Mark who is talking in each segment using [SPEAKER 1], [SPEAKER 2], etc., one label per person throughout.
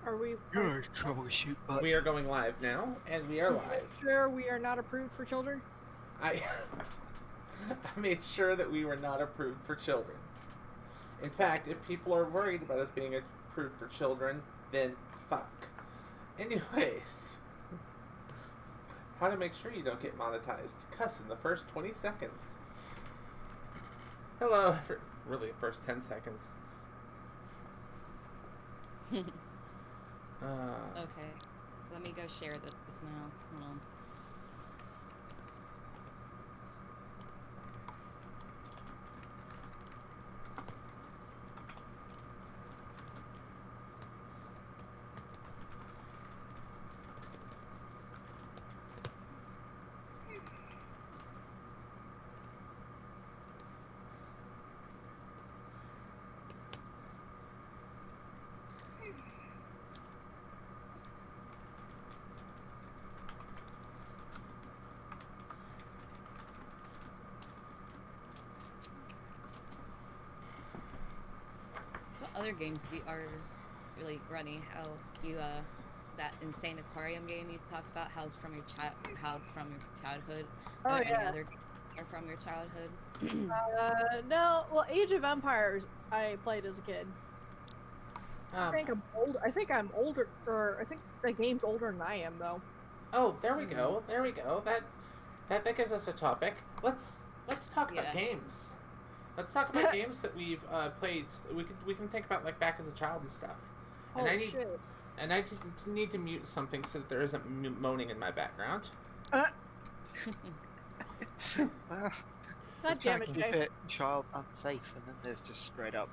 [SPEAKER 1] Are we?
[SPEAKER 2] Your troubleshoot button.
[SPEAKER 3] We are going live now, and we are live.
[SPEAKER 1] Sure, we are not approved for children.
[SPEAKER 3] I made sure that we were not approved for children. In fact, if people are worried about us being approved for children, then fuck. Anyways, how to make sure you don't get monetized? Cuss in the first 20 seconds. Hello, really, first 10 seconds.
[SPEAKER 4] Okay, let me go share this now. Hold on. Other games are really runny. How you that insane aquarium game you talked about? How it's from your childhood?
[SPEAKER 1] Oh,
[SPEAKER 4] Are
[SPEAKER 1] yeah.
[SPEAKER 4] any other games are from your childhood?
[SPEAKER 1] No. Well, Age of Empires I played as a kid. I think I'm old. I think I'm older, or I think the game's older than I am, though.
[SPEAKER 3] Oh, there we go. There we go. That gives us a topic. Let's talk about games. Let's talk about games that we've played. We can think about like back as a child and stuff.
[SPEAKER 1] Oh,
[SPEAKER 3] and
[SPEAKER 1] shit.
[SPEAKER 3] And I need to mute something so that there isn't moaning in my background.
[SPEAKER 2] Well,
[SPEAKER 1] God damn it,
[SPEAKER 2] keep
[SPEAKER 1] Jay.
[SPEAKER 2] it child unsafe, and then there's just straight up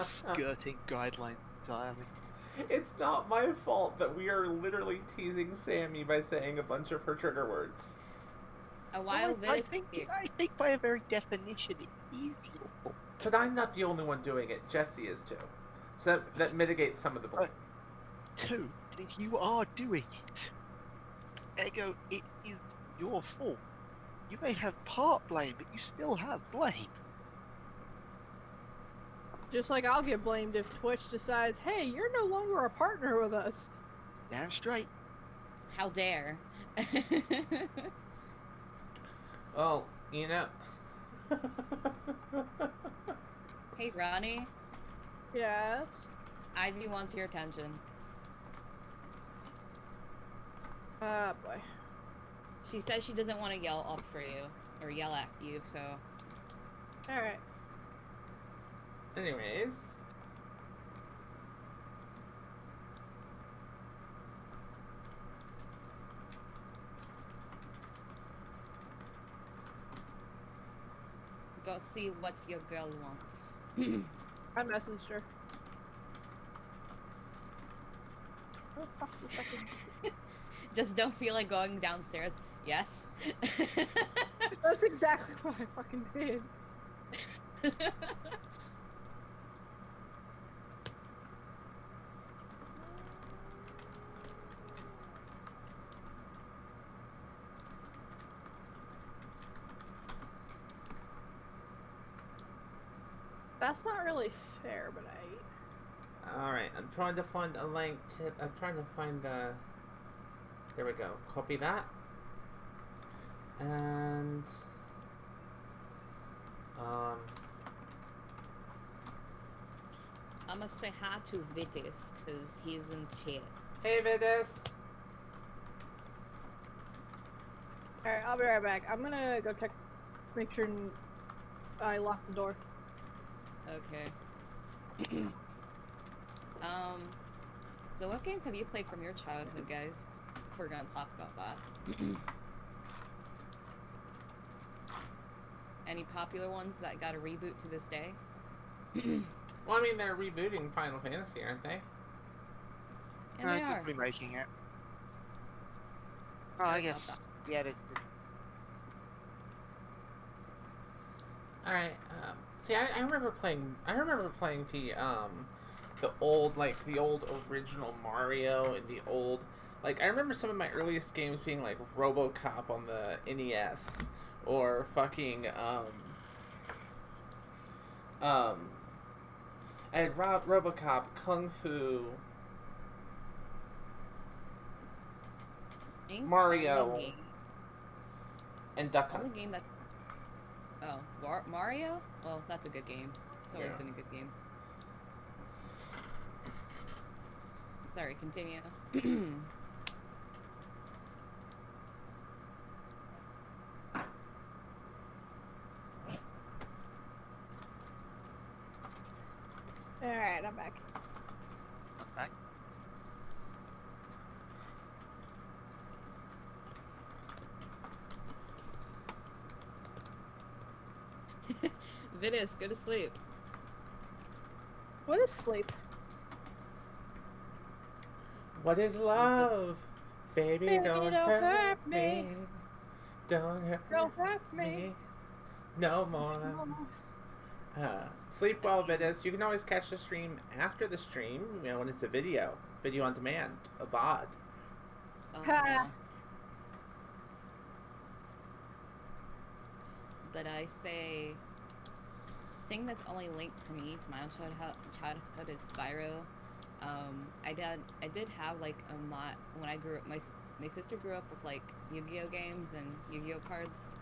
[SPEAKER 2] skirting guideline entirely.
[SPEAKER 3] It's not my fault that we are literally teasing Sammy by saying a bunch of her trigger words.
[SPEAKER 2] I think by a very definition it is your fault.
[SPEAKER 3] But I'm not the only one doing it. Jesse is too. So that mitigates some of the blame.
[SPEAKER 2] Two, you are doing it. Ergo, it is your fault. You may have part blame, but you still have blame.
[SPEAKER 1] Just like I'll get blamed if Twitch decides, hey, you're no longer a partner with us.
[SPEAKER 2] Damn straight.
[SPEAKER 4] How dare?
[SPEAKER 3] Well, you know.
[SPEAKER 4] Hey, Ronnie.
[SPEAKER 1] Yes?
[SPEAKER 4] Ivy wants your attention.
[SPEAKER 1] Ah, boy.
[SPEAKER 4] She says she doesn't want to yell up for you, or yell at you, so...
[SPEAKER 1] Alright.
[SPEAKER 3] Anyways.
[SPEAKER 4] Go see what your girl wants.
[SPEAKER 1] I messaged her. Oh, fuck's the fucking...
[SPEAKER 4] Just don't feel like going downstairs. Yes?
[SPEAKER 1] That's exactly what I fucking did. That's not really fair, but
[SPEAKER 3] Alright, I'm trying to find a link to... I'm trying to find the... There we go. Copy that. And...
[SPEAKER 4] I'm gonna say hi to Vitis, because he's in chat.
[SPEAKER 3] Hey, Vidis!
[SPEAKER 1] Alright, I'll be right back. I'm gonna go check, make sure I lock the door.
[SPEAKER 4] Okay. So what games have you played from your childhood, guys? We're gonna talk about that. Any popular ones that got a reboot to this day?
[SPEAKER 3] Well, I mean, they're rebooting Final Fantasy, aren't they?
[SPEAKER 4] And they are.
[SPEAKER 2] Just remaking it. Oh, I guess. Yeah, it is.
[SPEAKER 3] Alright, see, I remember playing the old original Mario and the old, like, I remember some of my earliest games being, like, RoboCop on the NES, or fucking, I had RoboCop, Kung Fu,
[SPEAKER 4] I think
[SPEAKER 3] Mario,
[SPEAKER 4] the only game,
[SPEAKER 3] and Duck
[SPEAKER 4] the only
[SPEAKER 3] Hunt.
[SPEAKER 4] game that Mario. Well, that's a good game. It's always
[SPEAKER 3] Yeah.
[SPEAKER 4] been a good game. Sorry, continue.
[SPEAKER 1] Alright, I'm back.
[SPEAKER 2] Okay.
[SPEAKER 4] Vidus, go to sleep.
[SPEAKER 1] What is sleep?
[SPEAKER 3] What is love? Baby,
[SPEAKER 1] Baby,
[SPEAKER 3] don't hurt me. Don't hurt
[SPEAKER 1] Don't hurt me.
[SPEAKER 3] me. No more. Sleep well, Vidus. You can always catch the stream after the stream, you know, when it's a video on demand, a VOD.
[SPEAKER 1] Ha.
[SPEAKER 4] But I say, thing that's only linked to me, to my own childhood is Spyro. I did have like a mod when I grew up. My sister grew up with like Yu-Gi-Oh games and Yu-Gi-Oh cards.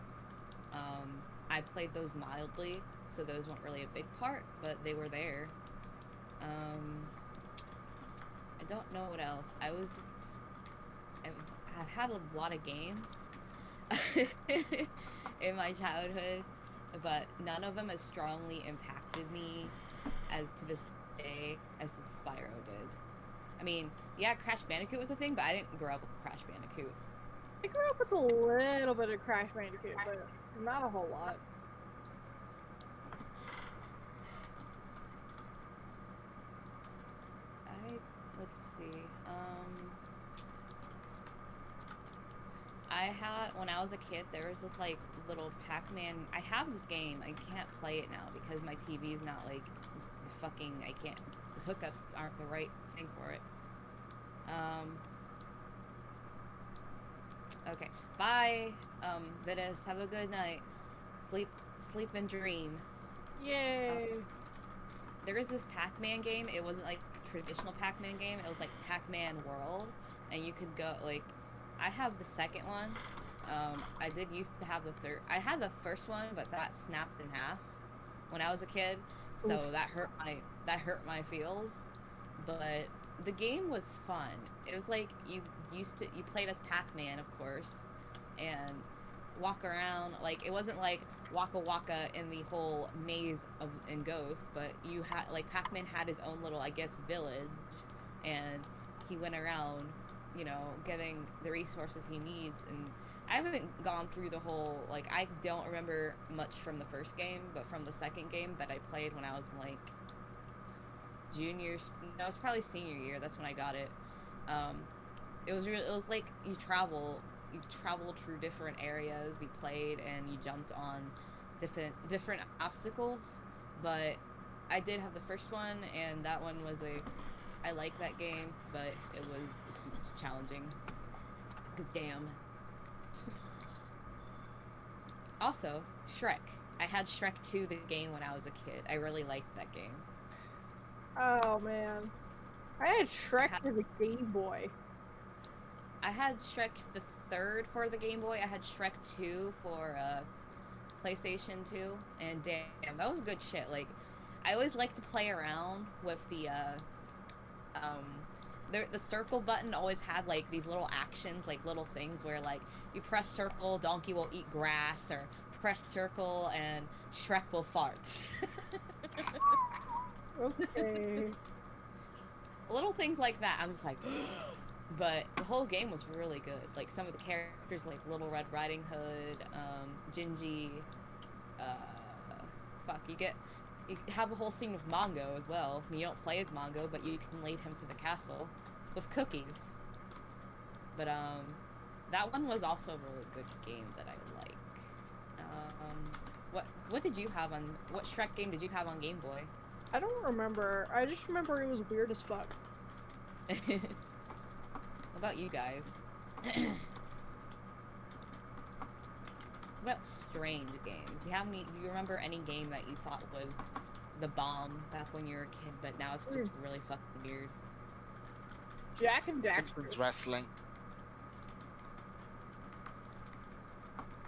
[SPEAKER 4] I played those mildly, so those weren't really a big part, but they were there. I don't know what else. I've had a lot of games in my childhood, but none of them as strongly impacted me as to this day as the Spyro did. I mean, yeah, Crash Bandicoot was a thing, but I didn't grow up with Crash Bandicoot.
[SPEAKER 1] I grew up with a little bit of Crash Bandicoot, but not a whole lot.
[SPEAKER 4] Let's see. I had, when I was a kid, there was this like little Pac-Man. I have this game. I can't play it now because my TV is not like fucking. I can't. The hookups aren't the right thing for it. Okay. Bye. Vidus. Have a good night. Sleep and dream.
[SPEAKER 1] Yay!
[SPEAKER 4] There was this Pac-Man game. It wasn't like a traditional Pac-Man game. It was like Pac-Man World, and you could go like. I have the second one. I did used to have the third. I had the first one, but that snapped in half when I was a kid, so
[SPEAKER 1] Oof.
[SPEAKER 4] that hurt my feels. But the game was fun. It was like you played as Pac-Man, of course, and walk around. Like it wasn't like Waka Waka in the whole maze in Ghost, but you had like Pac-Man had his own little, I guess, village, and he went around, you know, getting the resources he needs. And I haven't gone through the whole, like, I don't remember much from the first game, but from the second game that I played when I was like no, it's probably senior year. That's when I got it. It was like you traveled through different areas. You played and you jumped on different obstacles. But I did have the first one, and that one was I like that game, but it's challenging. 'Cause damn. Also, Shrek. I had Shrek 2, the game, when I was a kid. I really liked that game.
[SPEAKER 1] Oh man, I had Shrek for the Game Boy.
[SPEAKER 4] I had Shrek the 3rd for the Game Boy. I had Shrek 2 for PlayStation 2, and damn, that was good shit. Like, I always like to play around with the circle button. Always had like these little actions, like little things where like you press circle, donkey will eat grass, or press circle and Shrek will fart.
[SPEAKER 1] Okay.
[SPEAKER 4] Little things like that. I'm just like, but the whole game was really good. Like some of the characters, like Little Red Riding Hood, Gingy, you have a whole scene with Mongo as well. I mean, you don't play as Mongo, but you can lead him to the castle with cookies. But that one was also a really good game that I like. What did you have on, what Shrek game did you have on Game Boy?
[SPEAKER 1] I don't remember. I just remember it was weird as fuck.
[SPEAKER 4] What about you guys? What about strange games? Do you remember any game that you thought was the bomb back when you were a kid, but now it's just really fucking weird.
[SPEAKER 1] Jack and Daxter.
[SPEAKER 5] Simpsons wrestling.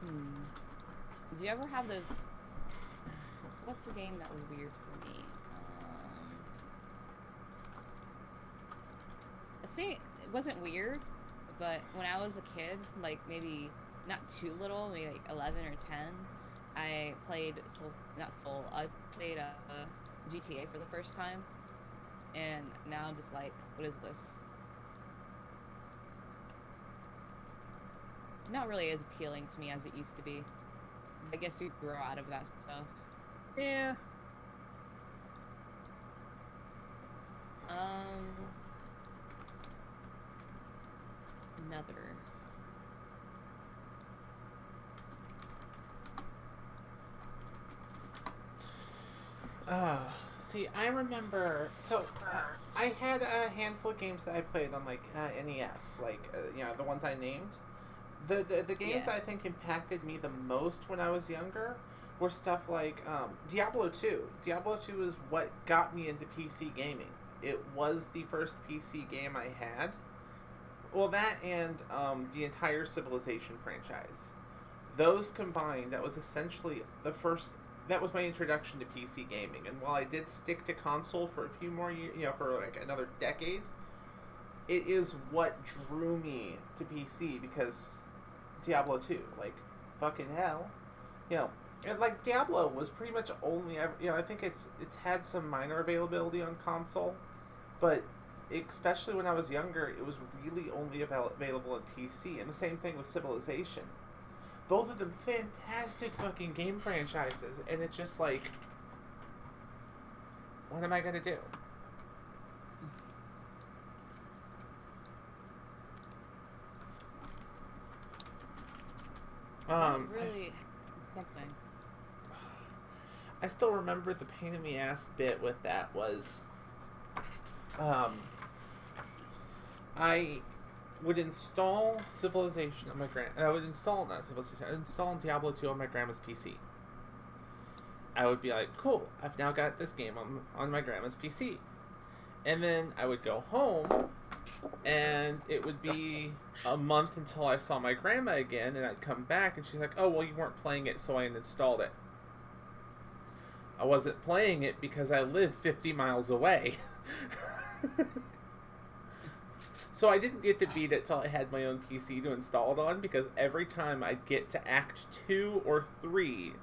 [SPEAKER 4] Do you ever have those? What's a game that was weird for me? I think it wasn't weird, but when I was a kid, like maybe not too little, maybe like 11 or 10, I played I played GTA for the first time, and now I'm just like, what is this? Not really as appealing to me as it used to be. I guess we grow out of that stuff.
[SPEAKER 1] Yeah.
[SPEAKER 4] Another.
[SPEAKER 3] See, I remember. So, I had a handful of games that I played on like NES, like the ones I named. The games that I think impacted me the most when I was younger were stuff like Diablo 2. Diablo 2 is what got me into PC gaming. It was the first PC game I had. Well, that and the entire Civilization franchise. Those combined, that was essentially the first. That was my introduction to PC gaming. And while I did stick to console for a few more years, for like another decade, it is what drew me to PC because Diablo 2, like, fucking hell, and like Diablo was pretty much only ever, I think it's had some minor availability on console, but especially when I was younger, it was really only available on PC, and the same thing with Civilization. Both of them fantastic fucking game franchises, and it's just like, what am I gonna do?
[SPEAKER 4] Really something.
[SPEAKER 3] I still remember the pain in the ass bit with that was, I would install Civilization on my I would install Diablo 2 on my grandma's PC. I would be like, cool, I've now got this game on my grandma's PC. And then I would go home, and it would be a month until I saw my grandma again, and I'd come back, and she's like, oh, well, you weren't playing it, so I uninstalled it. I wasn't playing it because I live 50 miles away. So I didn't get to beat it till I had my own PC to install it on, because every time I'd get to Act 2 or 3,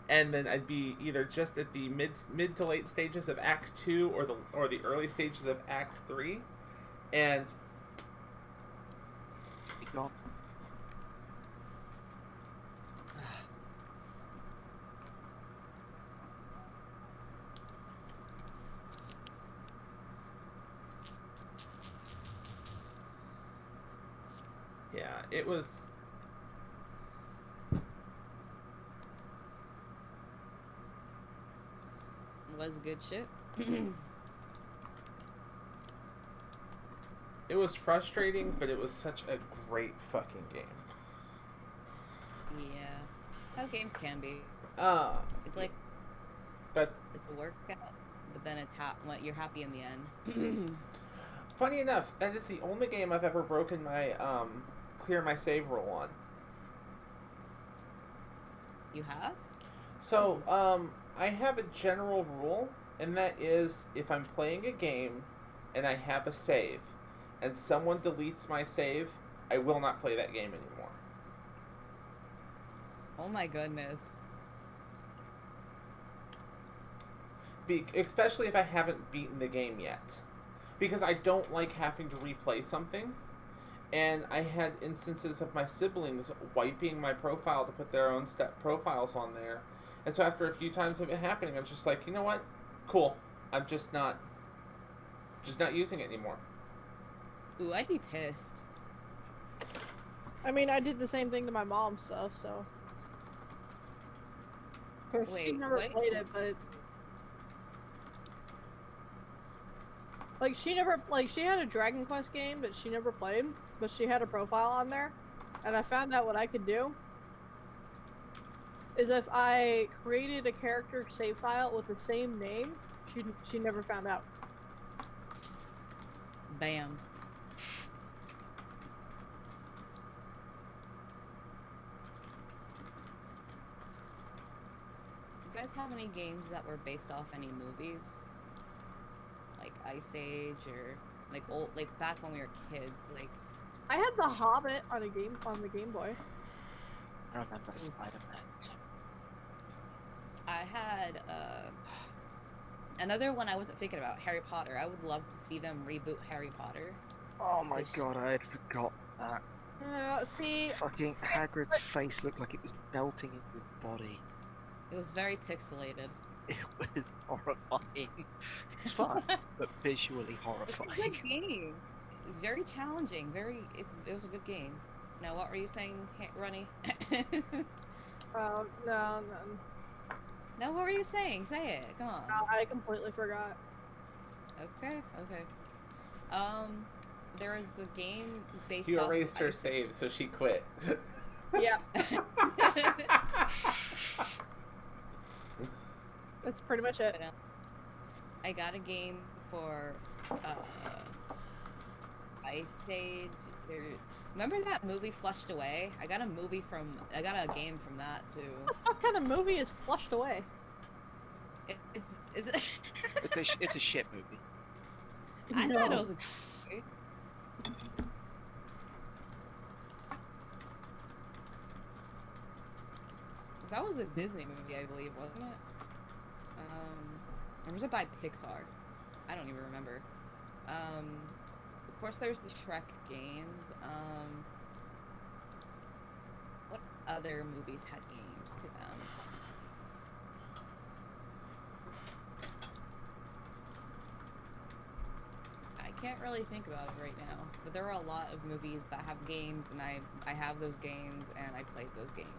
[SPEAKER 3] and then I'd be either just at the mid to late stages of Act 2 or the early stages of Act 3, and
[SPEAKER 2] Be gone.
[SPEAKER 3] yeah, it was.
[SPEAKER 4] Was good shit.
[SPEAKER 3] It was frustrating, but it was such a great fucking game.
[SPEAKER 4] Yeah. How games can be. It's like,
[SPEAKER 3] But
[SPEAKER 4] it's a workout, but then it's you're happy in the end.
[SPEAKER 3] funny enough, that is the only game I've ever broken my clear my save roll on.
[SPEAKER 4] You have?
[SPEAKER 3] So, I have a general rule, and that is if I'm playing a game and I have a save, and someone deletes my save, I will not play that game anymore.
[SPEAKER 4] Oh my goodness.
[SPEAKER 3] Especially if I haven't beaten the game yet. Because I don't like having to replay something. And I had instances of my siblings wiping my profile to put their own profiles on there. And so after a few times of it happening, I'm just like, you know what? Cool. I'm just not using it anymore.
[SPEAKER 4] Ooh, I'd be pissed.
[SPEAKER 1] I mean, I did the same thing to my mom's stuff, so. 'Cause she
[SPEAKER 4] Wait,
[SPEAKER 1] never
[SPEAKER 4] what?
[SPEAKER 1] played it, but. Like, she had a Dragon Quest game that she never played, but she had a profile on there, and I found out what I could do. is if I created a character save file with the same name, she never found out.
[SPEAKER 4] Bam. You guys have any games that were based off any movies? Like Ice Age or like old, like back when we were kids, like
[SPEAKER 1] I had The Hobbit on the Game Boy.
[SPEAKER 2] I remember Spider-Man.
[SPEAKER 4] I had another one I wasn't thinking about, Harry Potter. I would love to see them reboot Harry Potter.
[SPEAKER 2] Oh my
[SPEAKER 4] This-
[SPEAKER 2] god, I had forgotten that.
[SPEAKER 1] See,
[SPEAKER 2] Fucking Hagrid's face looked like it was melting into his body.
[SPEAKER 4] It was very pixelated.
[SPEAKER 2] It was horrifying. It's fun, but visually
[SPEAKER 4] It's a
[SPEAKER 2] horrifying.
[SPEAKER 4] good game. Very challenging. It was a good game. Now, what were you saying, Ronnie?
[SPEAKER 1] no,
[SPEAKER 4] No, what were you saying? Say it. Come on.
[SPEAKER 1] I completely forgot.
[SPEAKER 4] Okay. There is a game based
[SPEAKER 3] You
[SPEAKER 4] off
[SPEAKER 3] erased her save, so she quit.
[SPEAKER 1] Yeah, that's pretty much it.
[SPEAKER 4] I got a game for Ice Age. Remember that movie Flushed Away? I got a game from that too.
[SPEAKER 1] What the fuck kind of movie is Flushed Away?
[SPEAKER 4] It's
[SPEAKER 2] It's a shit movie.
[SPEAKER 4] I thought it was a that was a Disney movie, I believe, wasn't it? Or was it by Pixar? I don't even remember. Of course, there's the Shrek games. What other movies had games to them? I can't really think about it right now, but there are a lot of movies that have games, and I have those games, and I played those games.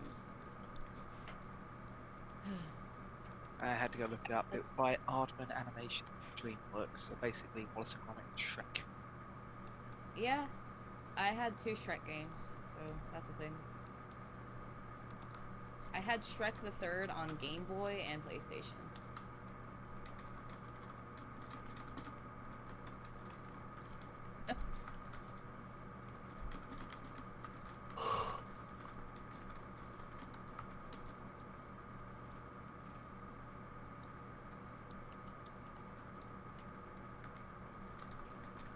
[SPEAKER 2] I had to go look it up. It was by Aardman Animation DreamWorks, so basically Wallace and Gromit and Shrek.
[SPEAKER 4] Yeah, I had 2 Shrek games, so that's a thing. I had Shrek the Third on Game Boy and PlayStation.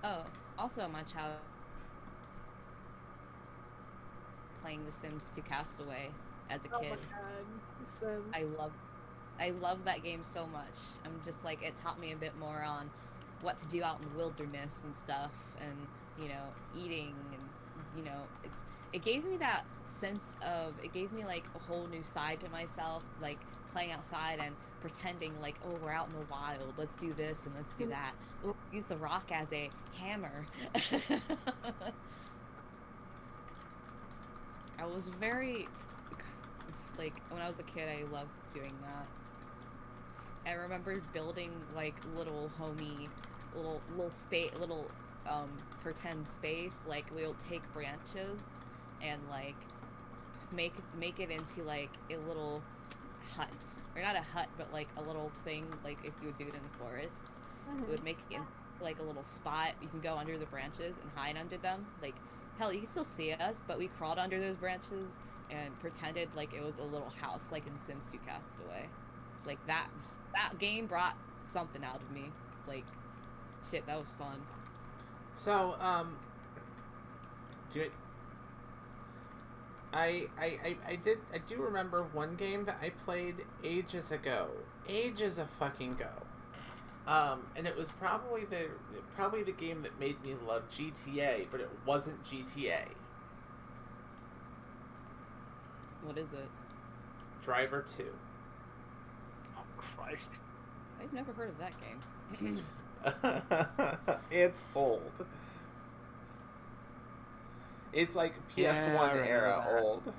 [SPEAKER 4] Oh, also my child playing The Sims 2 Castaway as a
[SPEAKER 1] Oh
[SPEAKER 4] kid.
[SPEAKER 1] my god, The Sims.
[SPEAKER 4] I love that game so much. I'm just like, it taught me a bit more on what to do out in the wilderness and stuff, and you know, eating, and you know, it gave me that sense of, it gave me like a whole new side to myself, like playing outside and pretending like, oh, we're out in the wild, let's do this and let's do that. Ooh, use the rock as a hammer. I was very, like, when I was a kid, I loved doing that. I remember building like little homey, little pretend space. Like, we'll take branches and like make it into like a little hut, or not a hut, but like a little thing. Like if you would do it in the forest, it would make it in, like a little spot. You can go under the branches and hide under them. Like, hell, you can still see us, but we crawled under those branches and pretended like it was a little house, like in Sims 2 Castaway. Like that game brought something out of me. Like, shit, that was fun.
[SPEAKER 3] So, I do remember one game that I played ages ago. Ages of fucking go. And it was probably the game that made me love GTA, but it wasn't GTA.
[SPEAKER 4] What is it?
[SPEAKER 3] Driver 2.
[SPEAKER 2] Oh Christ.
[SPEAKER 4] I've never heard of that game.
[SPEAKER 3] It's old. It's like PS1
[SPEAKER 2] Yeah, I remember
[SPEAKER 3] era
[SPEAKER 2] that.
[SPEAKER 3] old.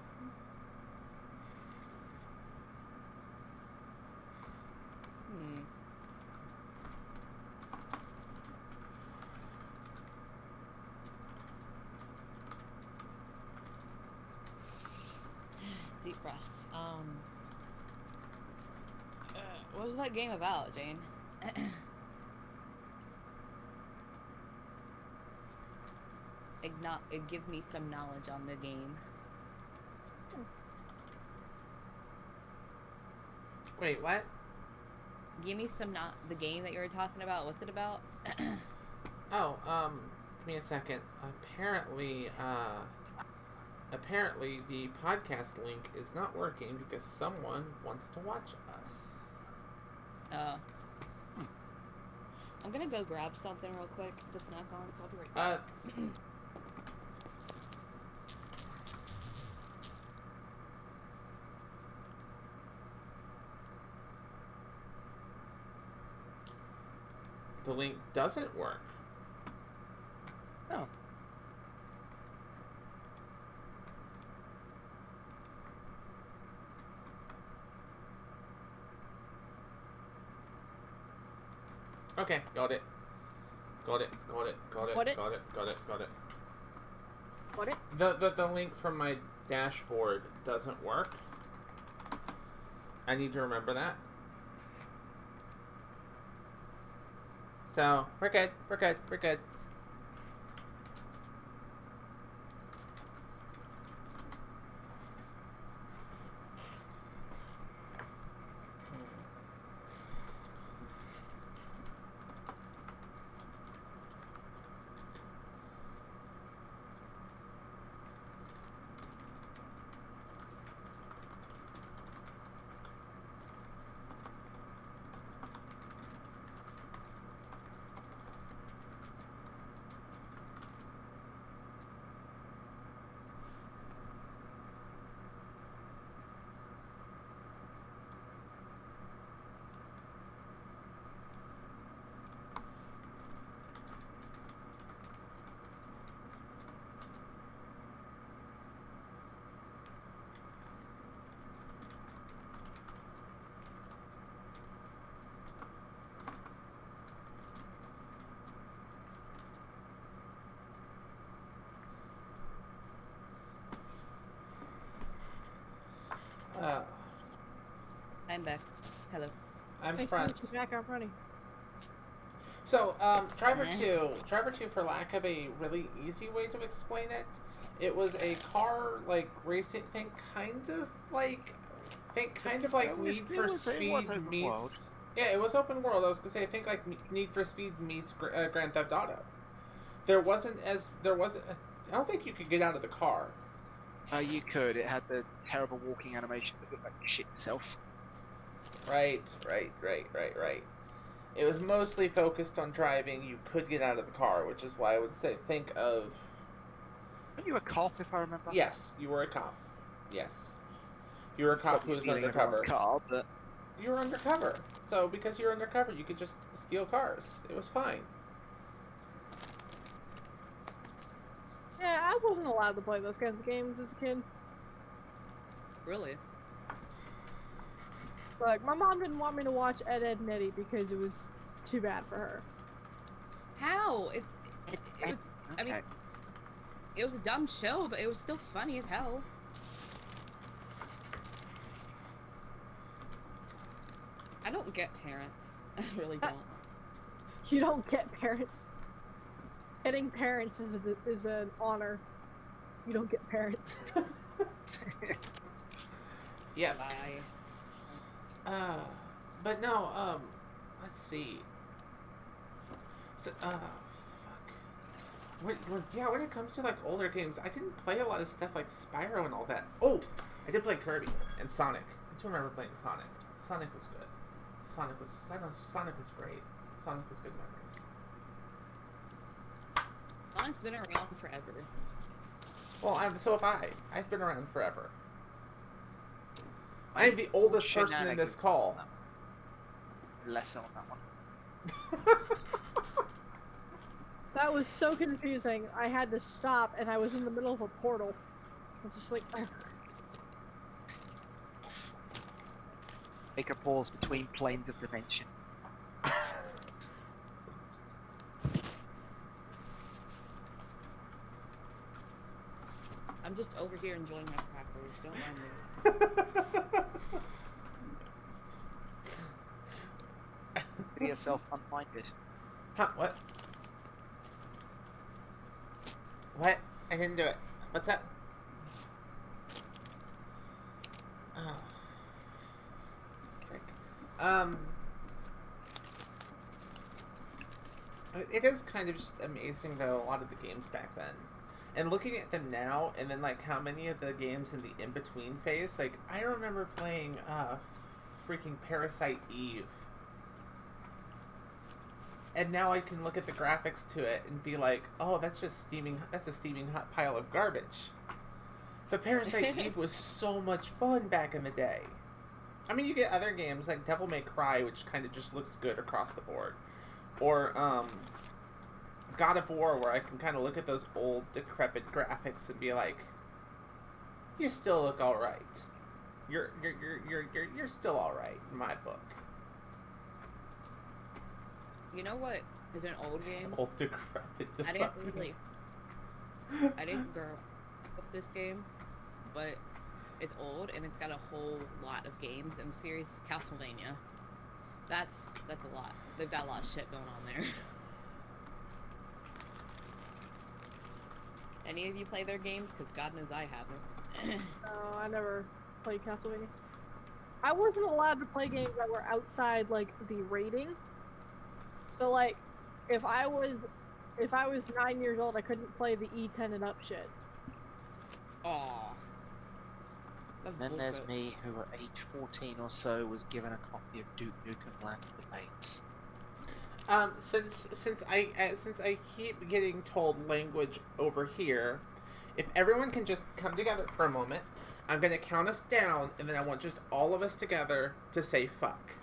[SPEAKER 4] Deep breaths. What was that game about, Jane? Give me some knowledge on the game.
[SPEAKER 3] Wait, what?
[SPEAKER 4] Give me some the game that you were talking about. What's it about?
[SPEAKER 3] Oh, give me a second. Apparently the podcast link is not working because someone wants to watch us.
[SPEAKER 4] Oh. I'm gonna go grab something real quick to snack on, so I'll be right back.
[SPEAKER 3] The link doesn't work.
[SPEAKER 2] Oh.
[SPEAKER 3] Okay, got it. Got it.
[SPEAKER 1] What it?
[SPEAKER 3] Got it.
[SPEAKER 1] What it?
[SPEAKER 3] The link from my dashboard doesn't work. I need to remember that. So, we're good.
[SPEAKER 4] I'm back. Hello.
[SPEAKER 3] I'm
[SPEAKER 1] Nice
[SPEAKER 3] front.
[SPEAKER 1] to meet you back up running.
[SPEAKER 3] So, Driver 2, for lack of a really easy way to explain it, it was a car, like, racing thing, kind of like Need for Speed meets... Yeah, it was open world. I was gonna say, I think, like, Need for Speed meets Grand Theft Auto. I don't think you could get out of the car.
[SPEAKER 2] You could. It had the terrible walking animation that looked like shit itself.
[SPEAKER 3] Right. It was mostly focused on driving. You could get out of the car, which is why I would say think of...
[SPEAKER 2] Weren't you a cop, if I remember?
[SPEAKER 3] Yes, you were a cop. Yes. You were a cop who was undercover.
[SPEAKER 2] Car, but...
[SPEAKER 3] You were undercover. So, because you're undercover, you could just steal cars. It was fine.
[SPEAKER 1] Yeah, I wasn't allowed to play those kinds of games as a kid.
[SPEAKER 4] Really?
[SPEAKER 1] Like, my mom didn't want me to watch Ed, Edd n Eddy because it was too bad for her.
[SPEAKER 4] How? I mean,
[SPEAKER 2] Okay.
[SPEAKER 4] it was a dumb show, but it was still funny as hell. I don't get parents. I really don't.
[SPEAKER 1] You don't get parents. Getting parents is an honor. You don't get parents.
[SPEAKER 3] Yeah.
[SPEAKER 4] Bye.
[SPEAKER 3] But no, let's see. So, fuck. When it comes to, like, older games, I didn't play a lot of stuff like Spyro and all that. Oh! I did play Kirby and Sonic. I do remember playing Sonic. Sonic was good. Sonic was great. Sonic was good memories.
[SPEAKER 4] Sonic's been around forever.
[SPEAKER 3] Well, so have I. I've been around forever. I'm the oldest person in this call.
[SPEAKER 2] Less on that one.
[SPEAKER 1] That was so confusing. I had to stop, and I was in the middle of a portal. I was just like, oh.
[SPEAKER 2] Take a pause between planes of dimension.
[SPEAKER 4] I'm just over here enjoying my crackers. Don't mind me.
[SPEAKER 2] consider yourself unminded.
[SPEAKER 3] Huh? What? What? I didn't do it. What's that? Oh. Frick. It is kind of just amazing, though, a lot of the games back then. And looking at them now, and then, like, how many of the games in the in-between phase, like, I remember playing, freaking Parasite Eve. And now I can look at the graphics to it and be like, oh, that's a steaming hot pile of garbage. But Parasite Eve was so much fun back in the day. I mean, you get other games like Devil May Cry, which kind of just looks good across the board. Or, God of War, where I can kind of look at those old, decrepit graphics and be like, you still look alright. You're still alright in my book.
[SPEAKER 4] You know what is an old game?
[SPEAKER 3] Old, decrepit,
[SPEAKER 4] I didn't grow up with this game, but it's old and it's got a whole lot of games and the series Castlevania. That's a lot. They've got a lot of shit going on there. Any of you play their games? Because God knows I haven't.
[SPEAKER 1] No, I never played Castlevania. I wasn't allowed to play games that were outside like the rating. So like, if I was 9 years old, I couldn't play the E10 and up shit.
[SPEAKER 4] Aww.
[SPEAKER 2] Then there's me, who at age 14 or so was given a copy of Duke Nukem Land of the Fates.
[SPEAKER 3] Since I keep getting told language over here, if everyone can just come together for a moment, I'm gonna count us down, and then I want just all of us together to say fuck.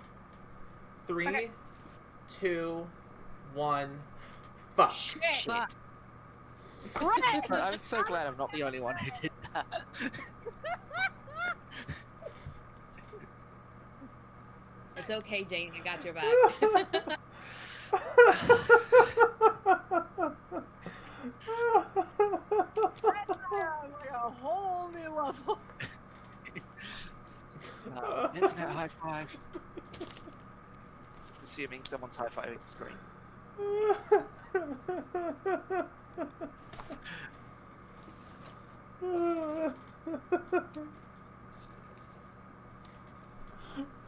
[SPEAKER 3] 3,
[SPEAKER 1] Okay.
[SPEAKER 3] 2, 1, fuck.
[SPEAKER 1] Shit.
[SPEAKER 4] Fuck.
[SPEAKER 1] Great!
[SPEAKER 2] I'm so glad I'm not the only one who did that.
[SPEAKER 4] It's okay, Jane. I got your back.
[SPEAKER 1] Like a whole new level.
[SPEAKER 2] Internet high five. Assuming someone's high fiving the screen.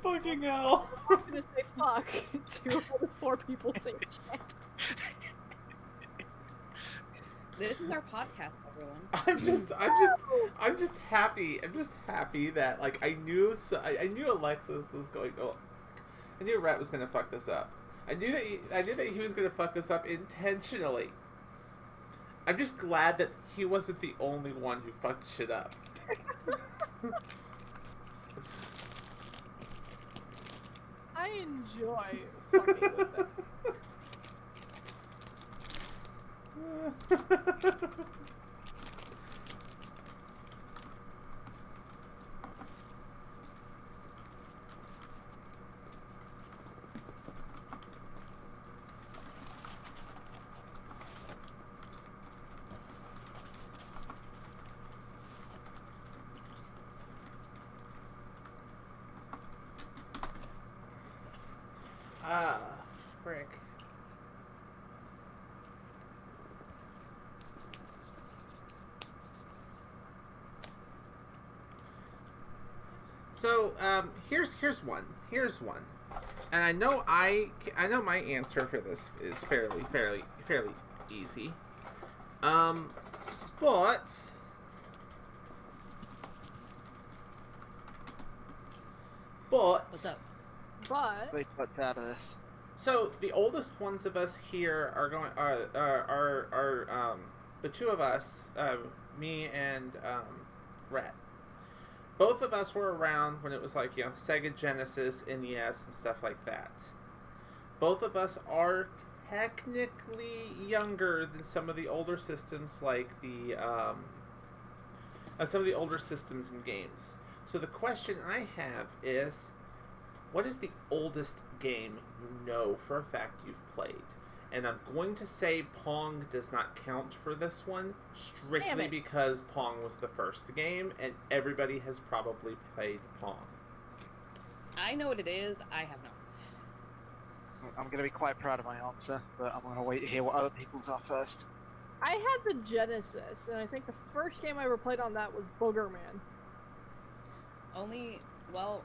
[SPEAKER 3] Fucking hell.
[SPEAKER 1] I'm gonna say fuck to all the 4 people saying shit.
[SPEAKER 4] This is our podcast, everyone.
[SPEAKER 3] I'm just happy. I'm just happy that like I knew Alexis was going. Oh, I knew Rhett was gonna fuck this up. I knew that he was gonna fuck this up intentionally. I'm just glad that he wasn't the only one who fucked shit up.
[SPEAKER 1] I enjoy fucking with them.
[SPEAKER 3] Ah, frick. So, here's one, and I know my answer for this is fairly easy, but
[SPEAKER 4] What's up?
[SPEAKER 1] But
[SPEAKER 2] Wait, what's out of this?
[SPEAKER 3] so the oldest ones of us here are going are the two of us, me and Rhett. Both of us were around when it was like, Sega Genesis, NES, and stuff like that. Both of us are technically younger than some of the older systems, like some of the older systems and games. So the question I have is, what is the oldest game you know for a fact you've played? And I'm going to say Pong does not count for this one, strictly because Pong was the first game, and everybody has probably played Pong.
[SPEAKER 4] I know what it is. I have not.
[SPEAKER 2] I'm going to be quite proud of my answer, but I'm going to wait to hear what other people's are first.
[SPEAKER 1] I had the Genesis, and I think the first game I ever played on that was Booger Man.
[SPEAKER 4] Well,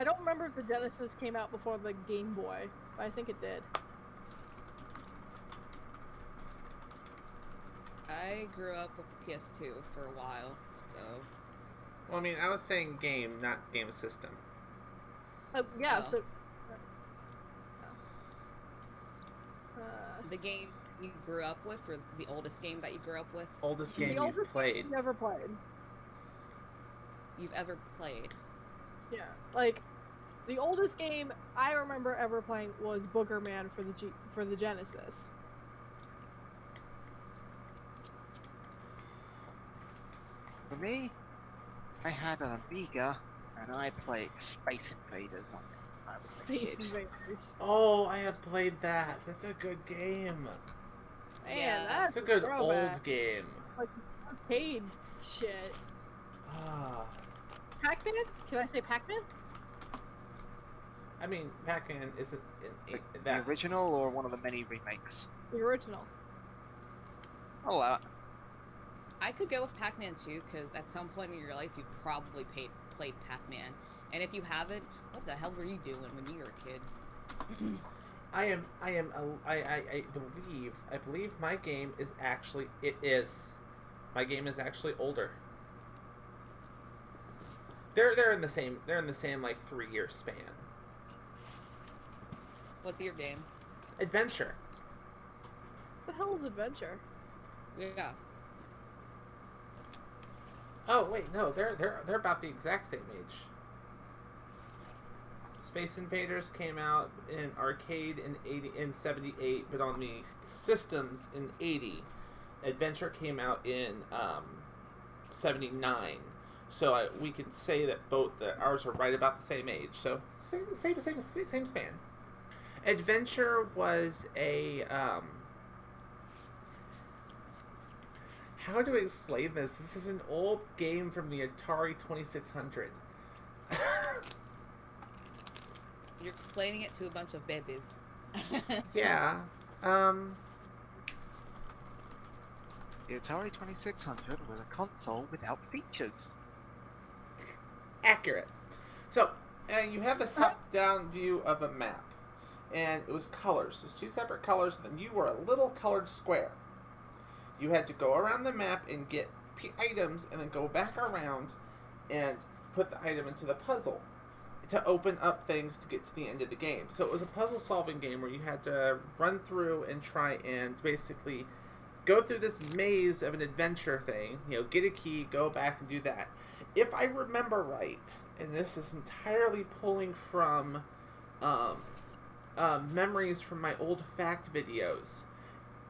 [SPEAKER 1] I don't remember if the Genesis came out before the Game Boy, but I think it did.
[SPEAKER 4] I grew up with the PS2 for a while, so...
[SPEAKER 3] Well, I mean, I was saying game, not game system.
[SPEAKER 1] Yeah,
[SPEAKER 4] Oh.
[SPEAKER 1] so...
[SPEAKER 4] The game you grew up with, or the oldest game that you grew up with?
[SPEAKER 3] Oldest
[SPEAKER 1] the
[SPEAKER 3] game you've
[SPEAKER 1] oldest
[SPEAKER 3] played.
[SPEAKER 1] I've never played.
[SPEAKER 4] You've ever played?
[SPEAKER 1] Yeah, like, the oldest game I remember ever playing was Booger Man for the Genesis.
[SPEAKER 2] For me, I had an Amiga, and I played Space Invaders on it when I was
[SPEAKER 1] Space
[SPEAKER 2] a kid.
[SPEAKER 1] Invaders.
[SPEAKER 3] Oh, I have played that. That's a good game.
[SPEAKER 1] Man,
[SPEAKER 4] Yeah.
[SPEAKER 1] that's
[SPEAKER 3] It's a good
[SPEAKER 1] throwback.
[SPEAKER 3] old game.
[SPEAKER 1] Like, arcade shit.
[SPEAKER 3] Ah,
[SPEAKER 1] Pac-Man? Can I say Pac-Man?
[SPEAKER 3] I mean, Pac-Man isn't in
[SPEAKER 2] The
[SPEAKER 3] that.
[SPEAKER 2] original or one of the many remakes?
[SPEAKER 1] The original.
[SPEAKER 2] I'll allow it.
[SPEAKER 4] I could go with Pac-Man too, because at some point in your life you've probably played Pac-Man. And if you haven't, what the hell were you doing when you were a kid?
[SPEAKER 3] I believe my game is actually, my game is actually older. They're in the same like 3-year span.
[SPEAKER 4] What's your game?
[SPEAKER 3] Adventure.
[SPEAKER 1] What the hell is Adventure?
[SPEAKER 4] Yeah.
[SPEAKER 3] Oh wait, no, they're about the exact same age. Space Invaders came out in arcade in 78, but on the systems in 80. Adventure came out in 79. So we can say that ours are right about the same age. So same span. Adventure was a how do I explain this? This is an old game from the Atari 2600.
[SPEAKER 4] You're explaining it to a bunch of babies.
[SPEAKER 3] Yeah.
[SPEAKER 2] The Atari 2600 was a console without features.
[SPEAKER 3] Accurate. So, you have this top-down view of a map, and it was colors. There's 2 separate colors, and then you were a little colored square. You had to go around the map and get items, and then go back around and put the item into the puzzle to open up things to get to the end of the game. So it was a puzzle-solving game where you had to run through and try and basically go through this maze of an adventure thing, get a key, go back and do that. If I remember right, and this is entirely pulling from memories from my old fact videos,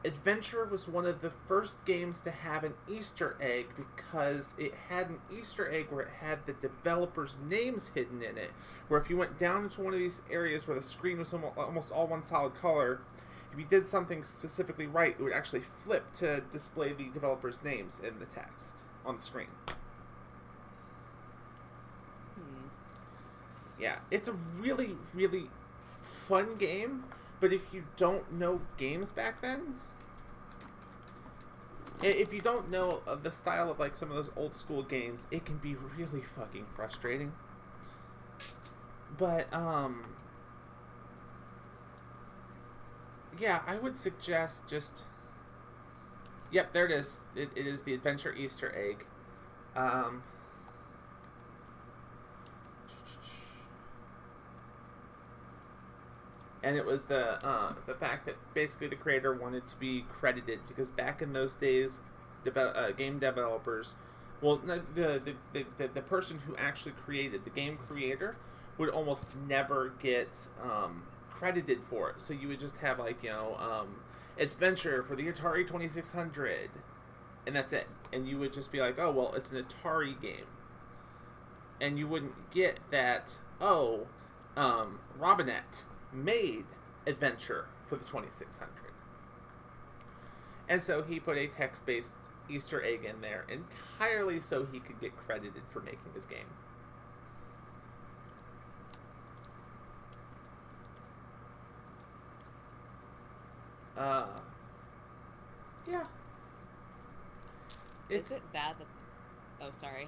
[SPEAKER 3] Adventure was one of the first games to have an Easter egg because it had an Easter egg where it had the developers' names hidden in it, where if you went down into one of these areas where the screen was almost all one solid color, if you did something specifically right, it would actually flip to display the developers' names in the text on the screen. Yeah, it's a really, really fun game, but if you don't know games back then, if you don't know the style of like some of those old school games, it can be really fucking frustrating. But, yeah, I would suggest just... Yep, there it is. It is the Adventure Easter egg. And it was the fact that basically the creator wanted to be credited, because back in those days, game developers, well, the person who actually created, the game creator, would almost never get credited for it. So you would just have like, Adventure for the Atari 2600, and that's it. And you would just be like, oh, well, it's an Atari game. And you wouldn't get that, Robinette made Adventure for the 2600. And so he put a text-based Easter egg in there entirely so he could get credited for making his game. Yeah.
[SPEAKER 4] Is it bad that... Oh, sorry.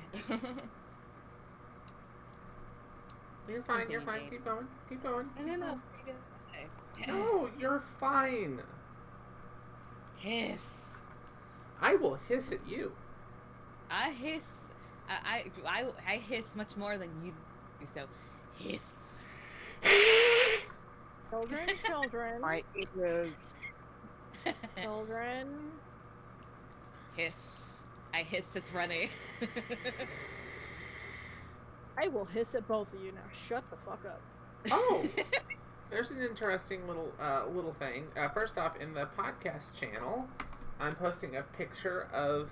[SPEAKER 3] You're fine, you're
[SPEAKER 4] Continue,
[SPEAKER 3] fine.
[SPEAKER 4] Jade.
[SPEAKER 3] Keep going. Keep going.
[SPEAKER 4] No,
[SPEAKER 3] Keep
[SPEAKER 4] no,
[SPEAKER 3] going.
[SPEAKER 4] no.
[SPEAKER 3] No, you're fine.
[SPEAKER 4] Hiss.
[SPEAKER 3] I will hiss at you.
[SPEAKER 4] I hiss. I hiss much more than you do, so hiss.
[SPEAKER 1] Children.
[SPEAKER 2] My ears.
[SPEAKER 1] Children.
[SPEAKER 4] Hiss. I hiss, it's running.
[SPEAKER 1] I will hiss at both of you now. Shut the fuck up.
[SPEAKER 3] Oh, there's an interesting little thing. First off, in the podcast channel, I'm posting a picture of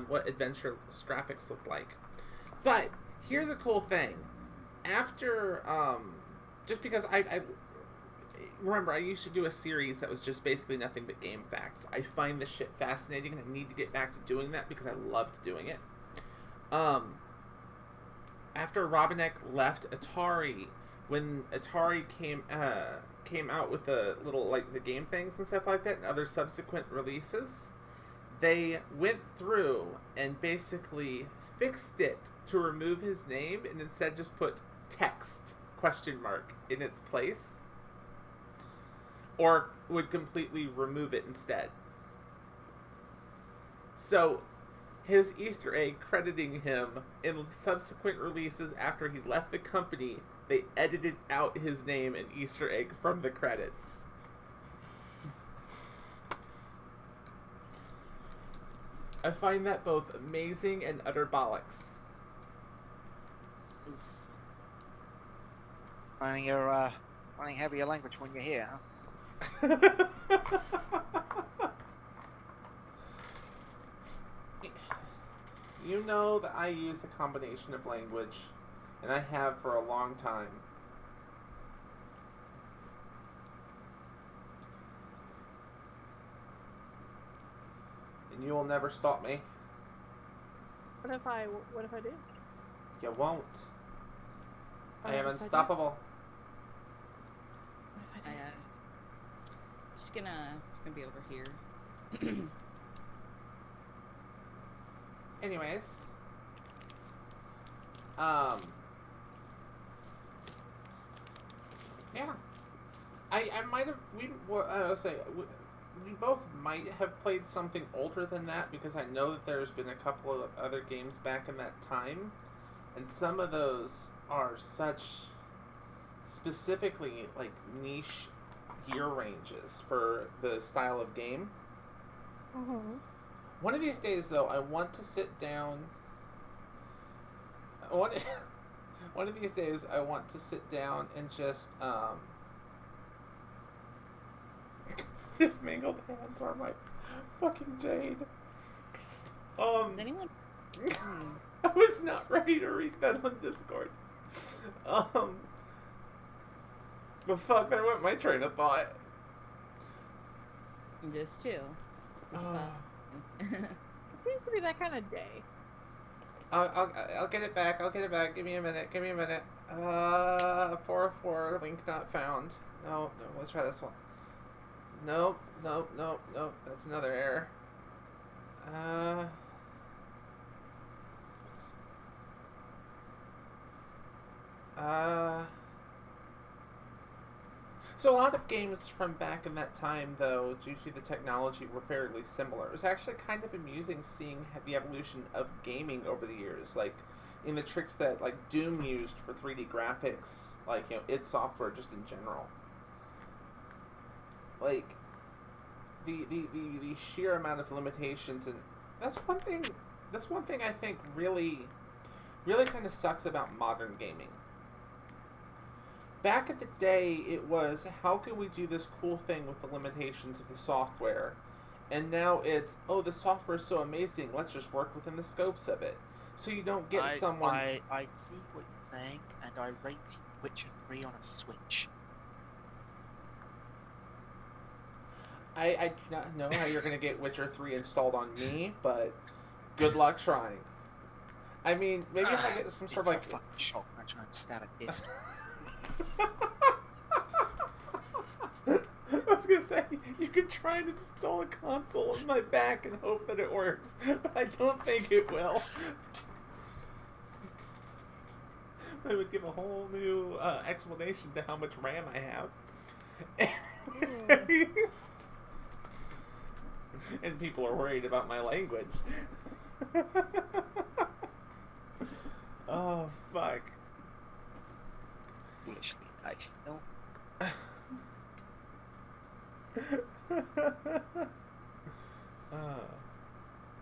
[SPEAKER 3] what Adventure graphics look like. But here's a cool thing. After, just because I remember I used to do a series that was just basically nothing but game facts. I find this shit fascinating, and I need to get back to doing that because I loved doing it. After Robotnik left Atari, when Atari came out with the little, like, the game things and stuff like that, and other subsequent releases, they went through and basically fixed it to remove his name and instead just put text ? In its place, or would completely remove it instead. So his Easter egg crediting him in subsequent releases after he left the company, they edited out his name and Easter egg from the credits. I find that both amazing and utter bollocks.
[SPEAKER 2] Finding heavier language when you're here, huh?
[SPEAKER 3] You know that I use a combination of language, and I have for a long time. And you will never stop me.
[SPEAKER 1] What if I do?
[SPEAKER 3] You won't. I am
[SPEAKER 1] What if I do?
[SPEAKER 3] unstoppable.
[SPEAKER 1] What if I do?
[SPEAKER 4] Just gonna be over here.
[SPEAKER 3] Anyways. Yeah. I might have, we both might have played something older than that, because I know that there's been a couple of other games back in that time, and some of those are such specifically, like, niche gear ranges for the style of game.
[SPEAKER 1] Mm-hmm.
[SPEAKER 3] One of these days, though, I want to sit down. One of these days, I want to sit down and just mangled hands are my fucking Jade.
[SPEAKER 4] Does anyone?
[SPEAKER 3] I was not ready to read that on Discord. But fuck, there went my train of thought.
[SPEAKER 4] Just two. It's fun.
[SPEAKER 1] It seems to be that kind of day.
[SPEAKER 3] I'll get it back. I'll get it back. Give me a minute. 404 link not found. No, let's try this one. Nope. That's another error. So a lot of games from back in that time, though, due to the technology, were fairly similar. It was actually kind of amusing seeing the evolution of gaming over the years, like in the tricks that like Doom used for 3D graphics, like, you know, id Software just in general. Like the sheer amount of limitations, and that's one thing I think really kind of sucks about modern gaming. Back in the day, it was, how can we do this cool thing with the limitations of the software? And now it's, oh, the software is so amazing, let's just work within the scopes of it. So you don't get someone...
[SPEAKER 2] I see what you're saying, and I rate you Witcher 3 on a Switch.
[SPEAKER 3] I do not know how you're going to get Witcher 3 installed on me, but good luck trying. I mean, maybe if I get some sort of like...
[SPEAKER 2] fucking shot when I try and stab a disc.
[SPEAKER 3] was gonna say, you could try and install a console on my back and hope that it works, but I don't think it will. That would give a whole new explanation to how much RAM I have. And people are worried about my language. Oh, fuck.
[SPEAKER 2] Foolishly, I feel.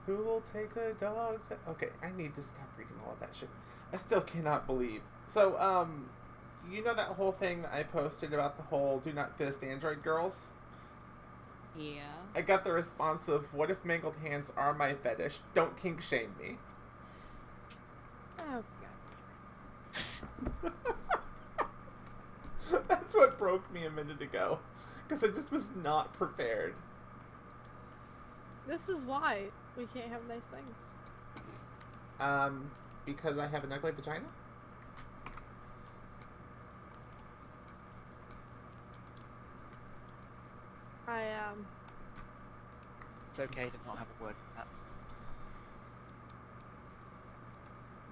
[SPEAKER 3] Who will take the dogs? Okay, I need to stop reading all of that shit. I still cannot believe. So, you know that whole thing I posted about the whole do not fist android girls?
[SPEAKER 4] Yeah.
[SPEAKER 3] I got the response of, what if mangled hands are my fetish? Don't kink shame me.
[SPEAKER 1] Oh, God.
[SPEAKER 3] That's what broke me a minute ago. Because I just was not prepared.
[SPEAKER 1] This is why we can't have nice things.
[SPEAKER 3] Because I have an ugly vagina?
[SPEAKER 2] It's okay to not have a word for that.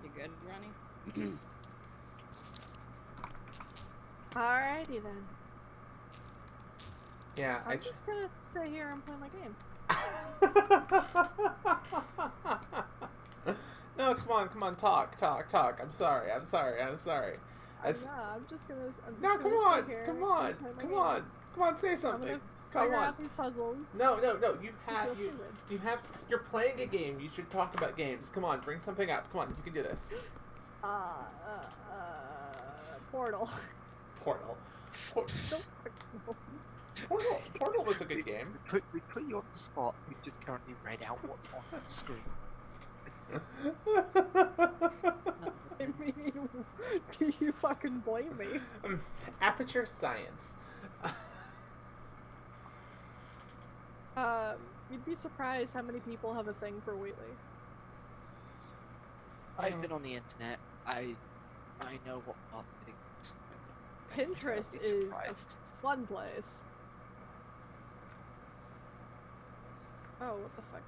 [SPEAKER 4] You good, Ronnie?
[SPEAKER 1] Alrighty then.
[SPEAKER 3] Yeah,
[SPEAKER 1] I'm just gonna sit here and play my game.
[SPEAKER 3] No, come on, talk. I'm sorry.
[SPEAKER 1] I'm just gonna.
[SPEAKER 3] No,
[SPEAKER 1] sit here
[SPEAKER 3] come
[SPEAKER 1] and play my game.
[SPEAKER 3] on, say
[SPEAKER 1] I'm
[SPEAKER 3] something.
[SPEAKER 1] gonna
[SPEAKER 3] Come
[SPEAKER 1] figure
[SPEAKER 3] on.
[SPEAKER 1] out these puzzles.
[SPEAKER 3] No, you
[SPEAKER 1] Feel
[SPEAKER 3] have, you're playing a game, you should talk about games. Come on, bring something up. Come on, you can do this.
[SPEAKER 1] Portal.
[SPEAKER 3] Portal.
[SPEAKER 1] Nope.
[SPEAKER 3] Portal was a good game.
[SPEAKER 2] We put you on the spot. We just currently read out what's on the screen.
[SPEAKER 1] I mean, do you fucking blame me?
[SPEAKER 3] Aperture Science.
[SPEAKER 1] You'd be surprised how many people have a thing for Wheatley.
[SPEAKER 2] I've been on the internet. I know what marketing is.
[SPEAKER 1] Pinterest
[SPEAKER 2] I'd be
[SPEAKER 1] is a
[SPEAKER 2] surprised.
[SPEAKER 1] fun place. Oh, what the fuck?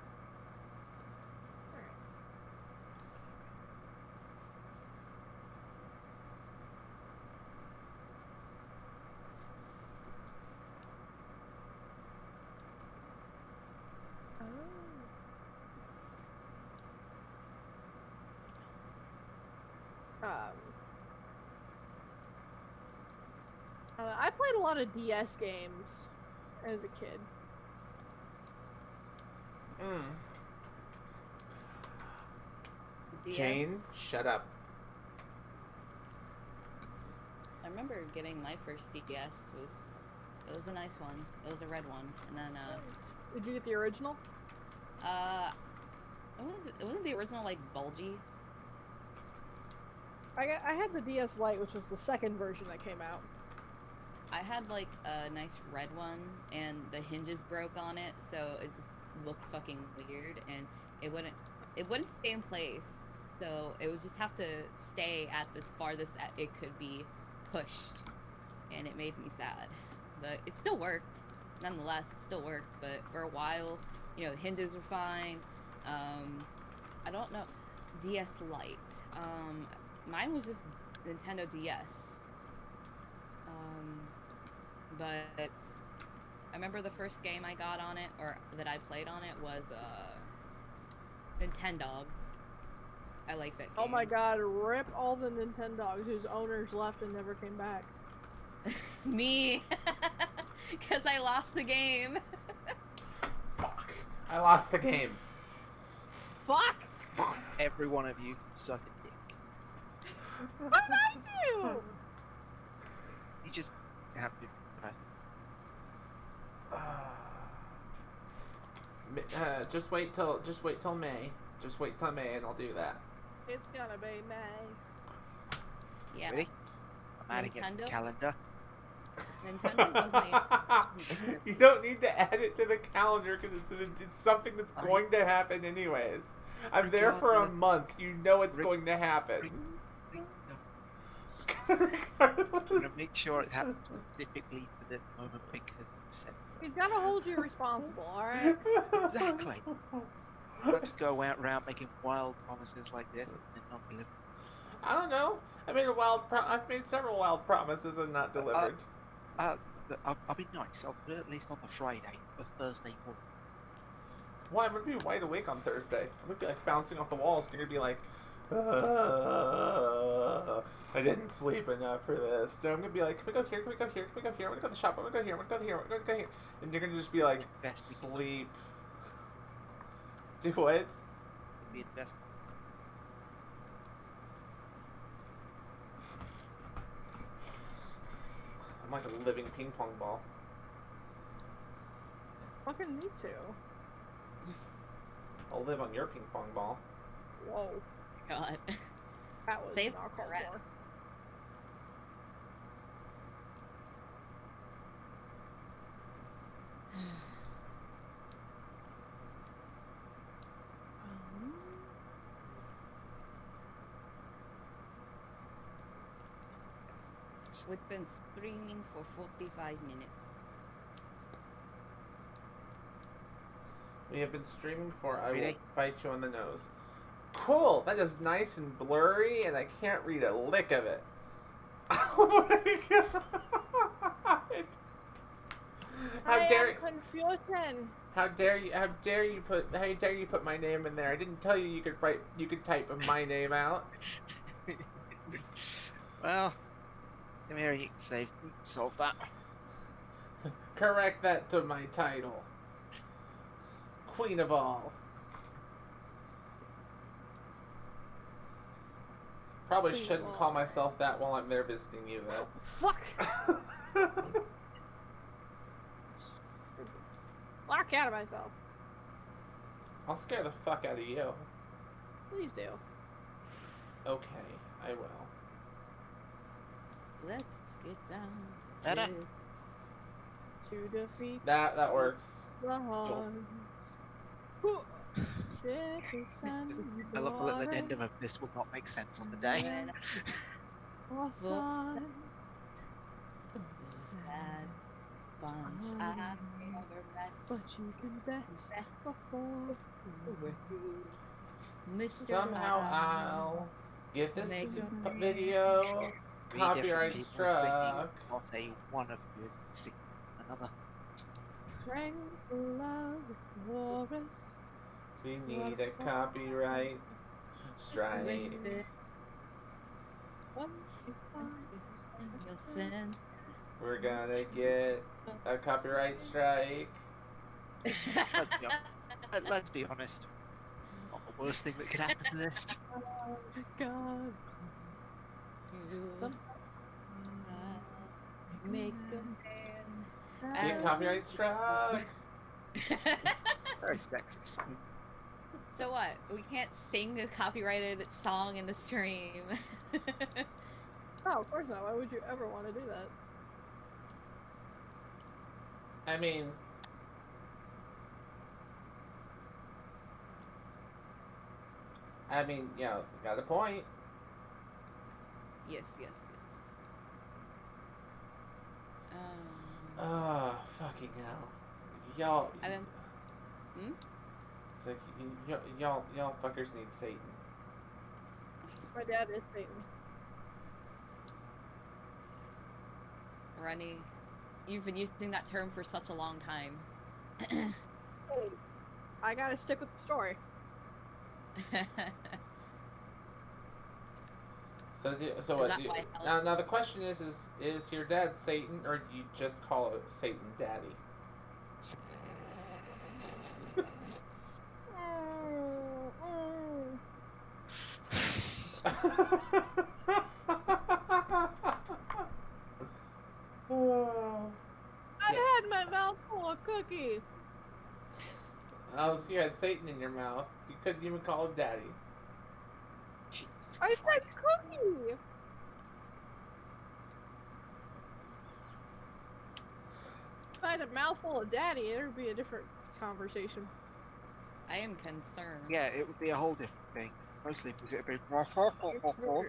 [SPEAKER 1] I played a lot of DS games as a kid.
[SPEAKER 4] DS.
[SPEAKER 3] Jane, shut up.
[SPEAKER 4] I remember getting my first DS. It was a nice one. It was a red one, and then
[SPEAKER 1] Did you get the original?
[SPEAKER 4] it wasn't the original like bulgy.
[SPEAKER 1] I had the DS Lite, which was the second version that came out.
[SPEAKER 4] I had like a nice red one, and the hinges broke on it, so it just looked fucking weird, and it wouldn't stay in place, so it would just have to stay at the farthest it could be pushed, and it made me sad. But it still worked, nonetheless. It still worked, but for a while, you know, the hinges were fine. I don't know, DS Lite. Mine was just Nintendo DS. But I remember the first game I got on it, or that I played on it, was Nintendogs. I like that game.
[SPEAKER 1] Oh my god, rip all the Nintendogs whose owners left and never came back.
[SPEAKER 4] Me! Because I lost the game.
[SPEAKER 3] Fuck. I lost the game.
[SPEAKER 1] Fuck!
[SPEAKER 2] Every one of you can suck a dick.
[SPEAKER 1] What did I do?
[SPEAKER 2] You just have to.
[SPEAKER 3] Just wait till May. Just wait till May, and I'll do that.
[SPEAKER 1] It's gonna be May.
[SPEAKER 4] Yeah.
[SPEAKER 2] Ready? I'm adding it to the
[SPEAKER 4] Nintendo?
[SPEAKER 2] calendar.
[SPEAKER 4] Nintendo was my...
[SPEAKER 3] You don't need to add it to the calendar because it's something that's going to happen anyways. I'm there for a month. You know it's going to happen.
[SPEAKER 2] I'm gonna make sure it happens specifically for this moment because you said
[SPEAKER 1] He's gotta hold you responsible, alright?
[SPEAKER 2] Exactly. Not just go around making wild promises like this and not deliver.
[SPEAKER 3] I don't know. I've made several wild promises and not delivered.
[SPEAKER 2] I'll be nice. I'll put it at least on the Friday or Thursday morning.
[SPEAKER 3] Why? I'm gonna be wide awake on Thursday. I'm gonna be like bouncing off the walls. And you're gonna be like, I didn't sleep enough for this. So I'm gonna be like, can we go here? Can we go here? Can we go here? I'm gonna go to the shop. I'm gonna go here. I'm gonna go here. I'm gonna go here. And you're gonna just be like, sleep. Do what?
[SPEAKER 2] It's the investment.
[SPEAKER 3] I'm like a living ping pong ball.
[SPEAKER 1] Fucking me too.
[SPEAKER 3] I'll live on your ping pong ball.
[SPEAKER 1] Whoa.
[SPEAKER 4] God.
[SPEAKER 1] That was
[SPEAKER 4] Save
[SPEAKER 1] not called
[SPEAKER 4] Brett.
[SPEAKER 1] for.
[SPEAKER 4] We've been streaming for 45 minutes.
[SPEAKER 3] We have been streaming for I Will
[SPEAKER 2] Really?
[SPEAKER 3] Bite You on the Nose. Cool! That is nice and blurry, and I can't read a lick of it. Oh my god!
[SPEAKER 1] I am confusion.
[SPEAKER 3] How dare you put my name in there? I didn't tell you could type my name out.
[SPEAKER 2] Well, come here. You can solve that.
[SPEAKER 3] Correct that to my title. Queen of all. Probably
[SPEAKER 1] Queen of
[SPEAKER 3] shouldn't
[SPEAKER 1] all.
[SPEAKER 3] call myself that while I'm there visiting you, though.
[SPEAKER 1] Fuck. Lock out of myself.
[SPEAKER 3] I'll scare the fuck out of you.
[SPEAKER 1] Please do.
[SPEAKER 3] Okay, I will.
[SPEAKER 4] Let's get down to
[SPEAKER 2] Better.
[SPEAKER 4] business.
[SPEAKER 1] To defeat
[SPEAKER 3] That works.
[SPEAKER 1] the Huns. Who- Death is sent
[SPEAKER 2] I love the little
[SPEAKER 1] water,
[SPEAKER 2] addendum of this will not make sense on the day.
[SPEAKER 1] and our sons.
[SPEAKER 4] Sad bunch I've never met.
[SPEAKER 1] But you can bet before
[SPEAKER 4] Mr.
[SPEAKER 3] Somehow
[SPEAKER 4] Brown.
[SPEAKER 3] I'll get this
[SPEAKER 4] Make a
[SPEAKER 3] video
[SPEAKER 2] Three
[SPEAKER 3] copyright
[SPEAKER 2] different people
[SPEAKER 3] struck.
[SPEAKER 2] singing, not a one of you is singing another.
[SPEAKER 1] tranquil of the forest.
[SPEAKER 3] We need a copyright strike.
[SPEAKER 1] Once you find
[SPEAKER 4] You'll send.
[SPEAKER 3] We're gonna get a copyright strike.
[SPEAKER 2] Let's be honest. It's not the worst thing that could happen to this.
[SPEAKER 1] God, some
[SPEAKER 4] Make a man.
[SPEAKER 3] Get copyright struck.
[SPEAKER 2] Very sexist song.
[SPEAKER 4] So what? We can't sing a copyrighted song in the stream.
[SPEAKER 1] Oh, of course not. Why would you ever want to do that?
[SPEAKER 3] I mean, yeah, got a point.
[SPEAKER 4] Yes.
[SPEAKER 3] Oh, fucking hell. Y'all.
[SPEAKER 4] And then-
[SPEAKER 3] It's like, y'all fuckers need Satan.
[SPEAKER 1] My dad is Satan.
[SPEAKER 4] Ronnie, you've been using that term for such a long time.
[SPEAKER 1] Hey, I gotta stick with the story.
[SPEAKER 3] So
[SPEAKER 4] Is
[SPEAKER 3] what?
[SPEAKER 4] that why Helen-
[SPEAKER 3] Now the question is your dad Satan, or do you just call it Satan Daddy?
[SPEAKER 1] I had my mouth full of cookie.
[SPEAKER 3] You had Satan in your mouth. You couldn't even call him Daddy.
[SPEAKER 1] I said cookie. If I had a mouthful of daddy, it would be a different conversation.
[SPEAKER 4] I am concerned.
[SPEAKER 2] Yeah, it would be a whole different thing. Mostly because it would be.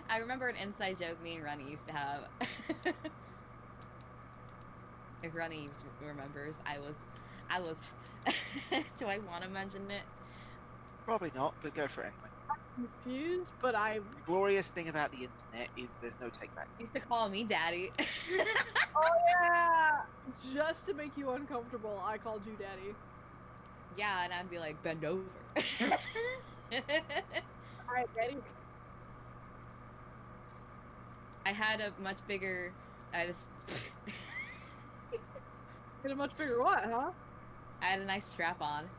[SPEAKER 4] I remember an inside joke me and Ronnie used to have. If Ronnie remembers, I was. Do I want to mention it?
[SPEAKER 2] Probably not, but go for it anyway.
[SPEAKER 1] Confused, but I.
[SPEAKER 2] The glorious thing about the internet is there's no take back.
[SPEAKER 4] Used to call me daddy.
[SPEAKER 1] Oh yeah! Just to make you uncomfortable, I called you daddy.
[SPEAKER 4] Yeah, and I'd be like, bend over.
[SPEAKER 1] Alright, daddy.
[SPEAKER 4] I had a much bigger. I just.
[SPEAKER 1] Get a much bigger what, huh?
[SPEAKER 4] I had a nice strap on.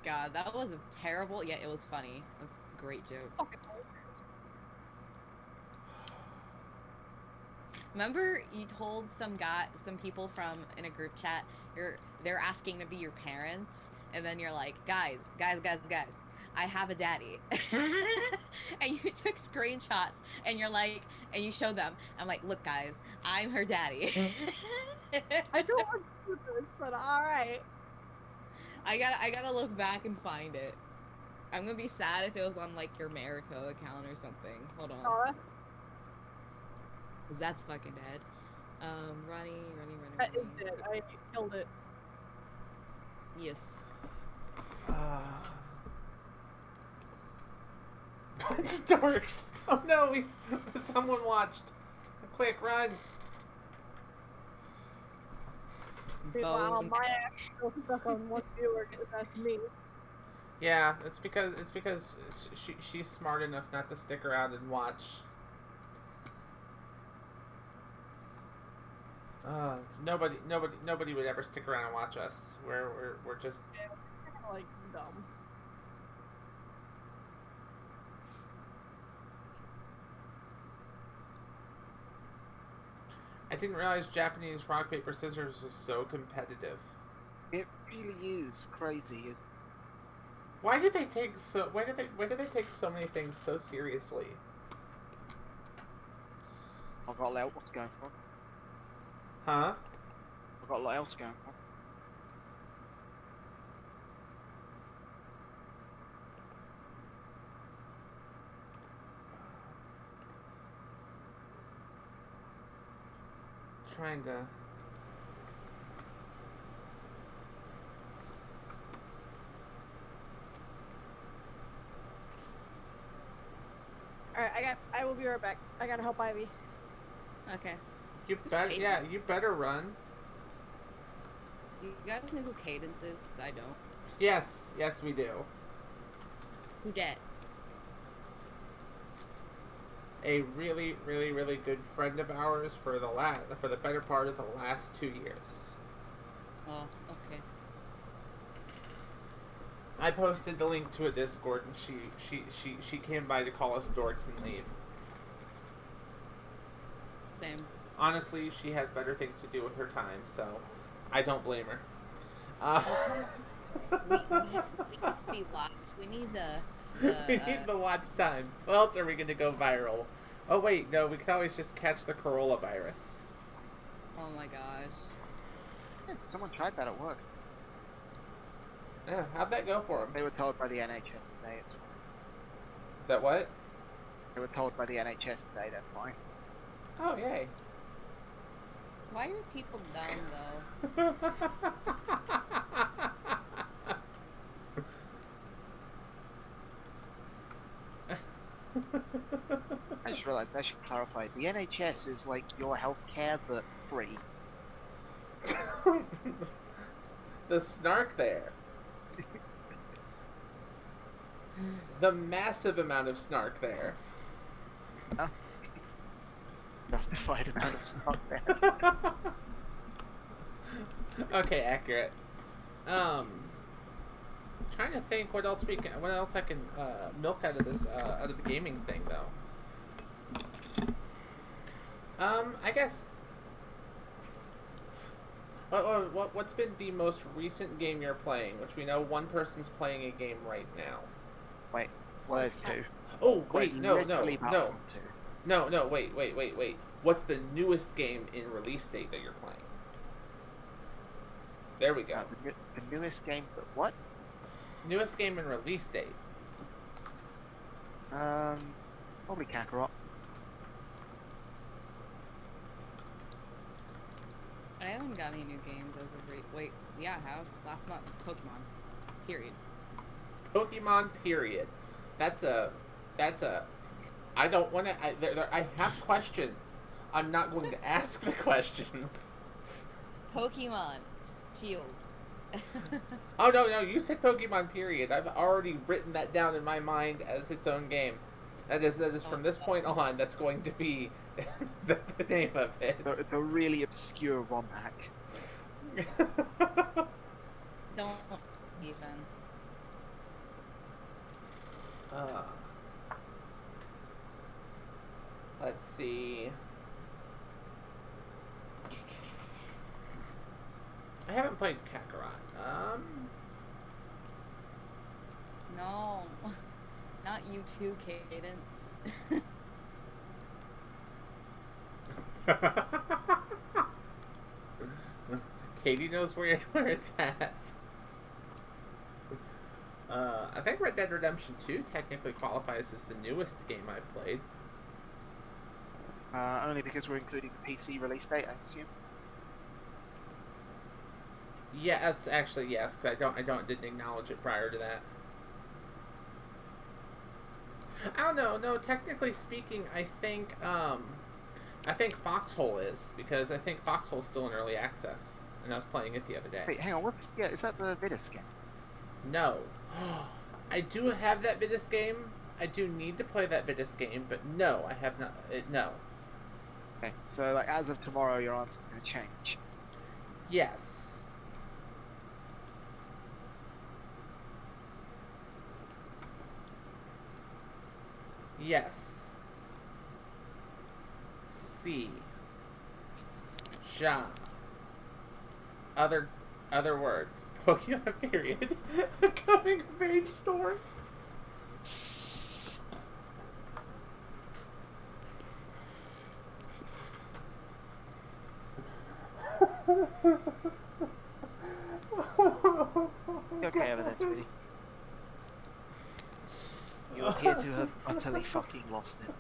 [SPEAKER 4] God, that was terrible, yet it was funny. That's a great joke.
[SPEAKER 1] Fucking hilarious.
[SPEAKER 4] Remember you told some people from in a group chat, they're asking to be your parents, and then you're like, guys, I have a daddy. And you took screenshots and you're like, and you show them. I'm like, look guys, I'm her daddy.
[SPEAKER 1] I don't want to do this, but alright.
[SPEAKER 4] I gotta look back and find it. I'm gonna be sad if it was on like your Marico account or something. Hold on.
[SPEAKER 1] Oh,
[SPEAKER 4] That's fucking dead. Ronnie.
[SPEAKER 1] that is it. I killed it.
[SPEAKER 4] Yes.
[SPEAKER 3] Bunch of dorks. Oh no, someone watched. Quick, run.
[SPEAKER 1] Meanwhile,
[SPEAKER 4] Bone.
[SPEAKER 1] my ass is still stuck on one viewer, that's me.
[SPEAKER 3] Yeah, it's because she's smart enough not to stick around and watch. Nobody would ever stick around and watch us. We're just.
[SPEAKER 1] Yeah, we're kinda, like, dumb.
[SPEAKER 3] I didn't realize Japanese rock paper scissors was so competitive.
[SPEAKER 2] It really is crazy.
[SPEAKER 3] Why do they take so? Why do they take so many things so seriously?
[SPEAKER 2] I've got a lot else going for.
[SPEAKER 3] Huh?
[SPEAKER 2] I've got a lot else going for.
[SPEAKER 3] Trying to.
[SPEAKER 1] Alright, I will be right back. I gotta help Ivy.
[SPEAKER 4] Okay.
[SPEAKER 3] You better. Yeah, you better run.
[SPEAKER 4] You guys know who Cadence is? 'Cause I don't.
[SPEAKER 3] Yes, we do.
[SPEAKER 4] Who dat?
[SPEAKER 3] A really good friend of ours for the better part of the last 2 years.
[SPEAKER 4] Oh, okay.
[SPEAKER 3] I posted the link to a Discord, and she came by to call us dorks and leave.
[SPEAKER 4] Same.
[SPEAKER 3] Honestly, she has better things to do with her time, so I don't blame her.
[SPEAKER 4] We watch. We need the
[SPEAKER 3] We need the watch time. What else are we going to go viral? Oh wait, no, we can always just catch the coronavirus.
[SPEAKER 4] Oh my gosh.
[SPEAKER 2] Someone tried that at work.
[SPEAKER 3] Yeah, how'd that go for him?
[SPEAKER 2] They were told by the NHS today it's fine.
[SPEAKER 3] That what?
[SPEAKER 2] They were told by the NHS today they're fine.
[SPEAKER 3] Oh, yay.
[SPEAKER 4] Why are people dumb though?
[SPEAKER 2] I just realised I should clarify. The NHS is like your healthcare, but free.
[SPEAKER 3] The snark there. The massive amount of snark there.
[SPEAKER 2] Huh? Justified amount of stuff there.
[SPEAKER 3] Okay, accurate. Trying to think what else I can milk out of this out of the gaming thing though. I guess. What's been the most recent game you're playing? Which we know one person's playing a game right now.
[SPEAKER 2] Wait, well there's two.
[SPEAKER 3] Oh wait, no,
[SPEAKER 2] Literally Battlefront 2.
[SPEAKER 3] No, wait. What's the newest game in release date that you're playing? There we go.
[SPEAKER 2] The newest game, but what?
[SPEAKER 3] Newest game in release date.
[SPEAKER 2] Probably Kakarot.
[SPEAKER 4] I haven't got any new games as of wait, yeah, I have. Last month, Pokemon. Period.
[SPEAKER 3] Pokemon, period. That's a. I don't want to. I have questions. I'm not going to ask the questions.
[SPEAKER 4] Pokemon. Shield.
[SPEAKER 3] Oh no! You said Pokemon, period. I've already written that down in my mind as its own game. That is from this point on. That's going to be the name of it.
[SPEAKER 2] The really obscure ROM hack.
[SPEAKER 4] Don't even.
[SPEAKER 3] Let's see. I haven't played Kakarot.
[SPEAKER 4] No. Not you too, Cadence.
[SPEAKER 3] Katie knows where it's at. I think Red Dead Redemption 2 technically qualifies as the newest game I've played.
[SPEAKER 2] Only because we're including the PC release date, I assume.
[SPEAKER 3] Yeah, that's actually yes, because I didn't acknowledge it prior to that. I don't know. No, technically speaking, I think Foxhole is, because I think Foxhole's still in early access, and I was playing it the other day.
[SPEAKER 2] Wait, hang on. Is that the Vidus game?
[SPEAKER 3] No. I do have that Vidus game. I do need to play that Vidus game, but no, I have not. No.
[SPEAKER 2] Okay, so like as of tomorrow, your answer's going to change.
[SPEAKER 3] Yes. Yes. C. Ja. Other words. Pokemon period. Coming of age story.
[SPEAKER 2] You okay over there, sweetie? You appear to have utterly fucking lost it.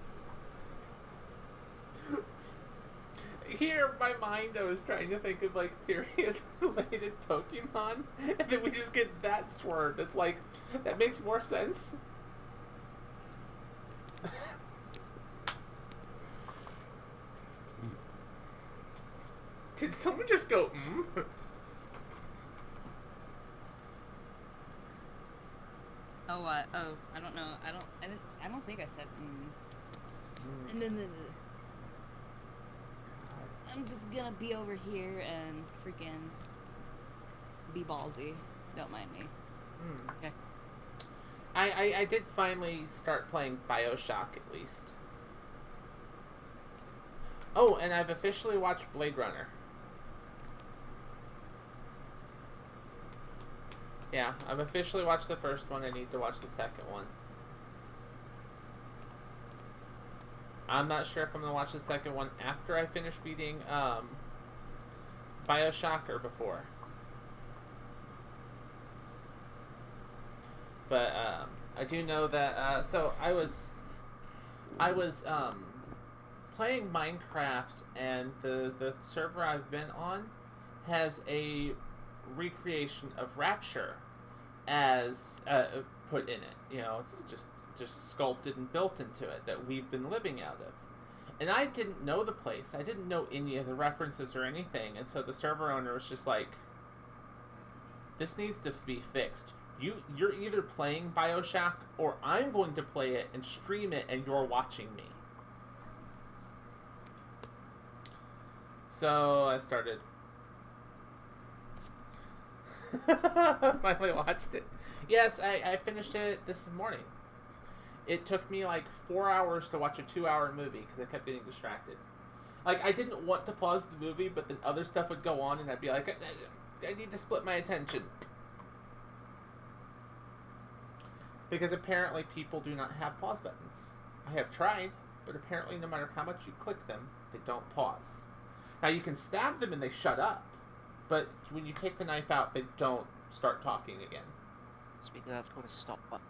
[SPEAKER 3] Here, in my mind, I was trying to think of, like, period-related Pokemon, and then we just get that swerved. It's like, that makes more sense. Did someone just go,
[SPEAKER 4] Oh, what? Oh, I don't know. I don't think I said I'm just gonna be over here and freaking be ballsy. Don't mind me.
[SPEAKER 3] Okay. I did finally start playing BioShock, at least. Oh, and I've officially watched Blade Runner. Yeah, I've officially watched the first one. I need to watch the second one. I'm not sure if I'm going to watch the second one after I finish beating BioShock or before. But I do know that so I was playing Minecraft, and the server I've been on has a recreation of Rapture as put in it. You know, it's just sculpted and built into it that we've been living out of. And I didn't know the place. I didn't know any of the references or anything. And so the server owner was just like, this needs to be fixed. You're either playing BioShock or I'm going to play it and stream it and you're watching me. So I started. Finally watched it. Yes, I finished it this morning. It took me like 4 hours to watch a 2-hour movie because I kept getting distracted. Like, I didn't want to pause the movie, but then other stuff would go on and I'd be like, I need to split my attention. Because apparently people do not have pause buttons. I have tried, but apparently no matter how much you click them, they don't pause. Now you can stab them and they shut up, but when you take the knife out, they don't start talking again.
[SPEAKER 2] Speaking of that, it's called a stop button.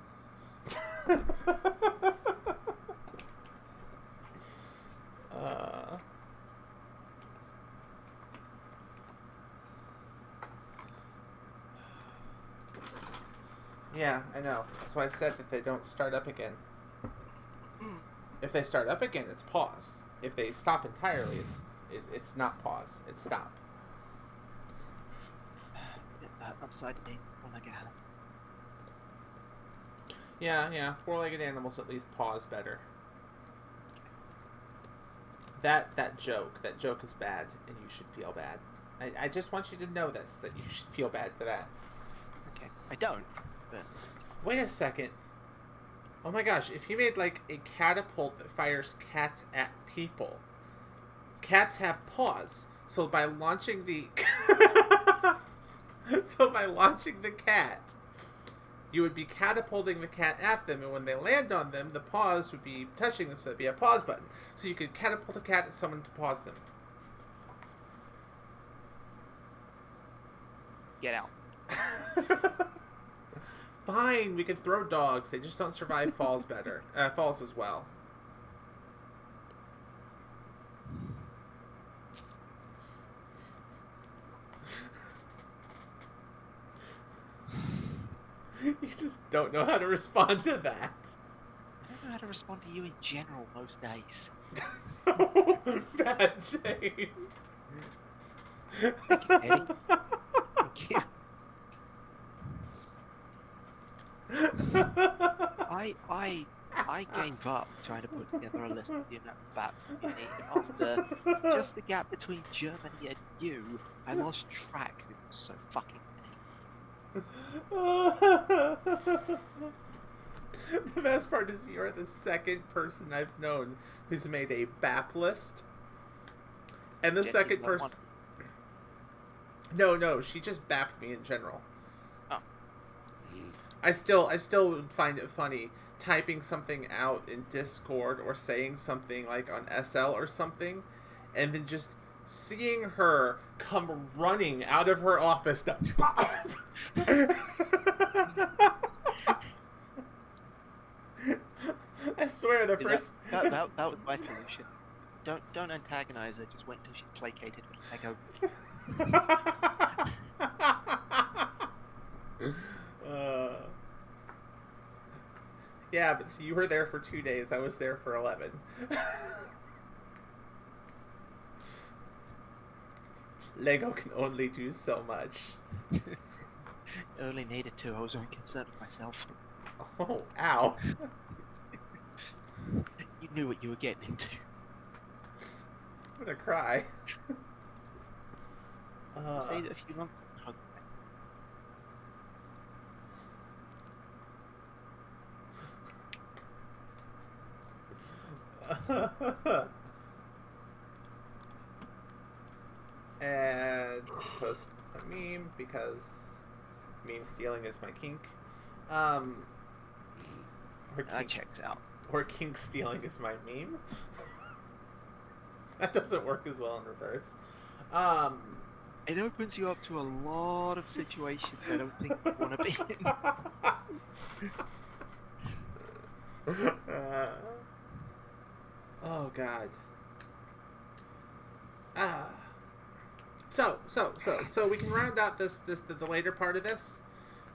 [SPEAKER 3] Yeah, I know. That's why I said that they don't start up again. If they start up again, it's pause. If they stop entirely, it's not pause. It's stop.
[SPEAKER 2] Upside down, one-legged animal.
[SPEAKER 3] Yeah. Four-legged animals at least pause better. That joke is bad, and you should feel bad. I just want you to know this, that you should feel bad for that.
[SPEAKER 2] Okay, I don't. But
[SPEAKER 3] Wait a second. Oh my gosh, if you made like a catapult that fires cats at people, cats have paws. So by launching the cat, you would be catapulting the cat at them, and when they land on them, the paws would be touching this, so that'd be a pause button. So you could catapult a cat at someone to pause them.
[SPEAKER 2] get out.
[SPEAKER 3] Fine, we can throw dogs. They just don't survive falls as well. You just don't know how to respond to that.
[SPEAKER 2] I don't know how to respond to you in general most days.
[SPEAKER 3] Bad James.
[SPEAKER 2] Okay. Thank you. I gave up trying to put together a list of the amount of bats that you need, and after just the gap between Germany and you, I lost track. It was so fucking many.
[SPEAKER 3] The best part is you're the second person I've known who's made a BAP list. And the
[SPEAKER 2] Jesse,
[SPEAKER 3] second
[SPEAKER 2] that
[SPEAKER 3] person... No, she just bapped me in general.
[SPEAKER 2] Oh.
[SPEAKER 3] I still would find it funny typing something out in Discord or saying something like on SL or something, and then just seeing her come running out of her office to I swear the first
[SPEAKER 2] that was my solution. Don't antagonize her. Just wait until she's placated. I go.
[SPEAKER 3] Yeah, but so you were there for 2 days. I was there for 11. Lego can only do so much.
[SPEAKER 2] I only needed two. I was only concerned with myself.
[SPEAKER 3] Oh, ow.
[SPEAKER 2] You knew what you were getting into.
[SPEAKER 3] I'm gonna cry.
[SPEAKER 2] Say that a few months and hug
[SPEAKER 3] And post a meme because meme stealing is my kink. Or
[SPEAKER 2] that
[SPEAKER 3] kink,
[SPEAKER 2] checks out.
[SPEAKER 3] or kink stealing is my meme. That doesn't work as well in reverse.
[SPEAKER 2] It opens you up to a lot of situations I don't think you want to be in.
[SPEAKER 3] Oh God. So we can round out the later part of this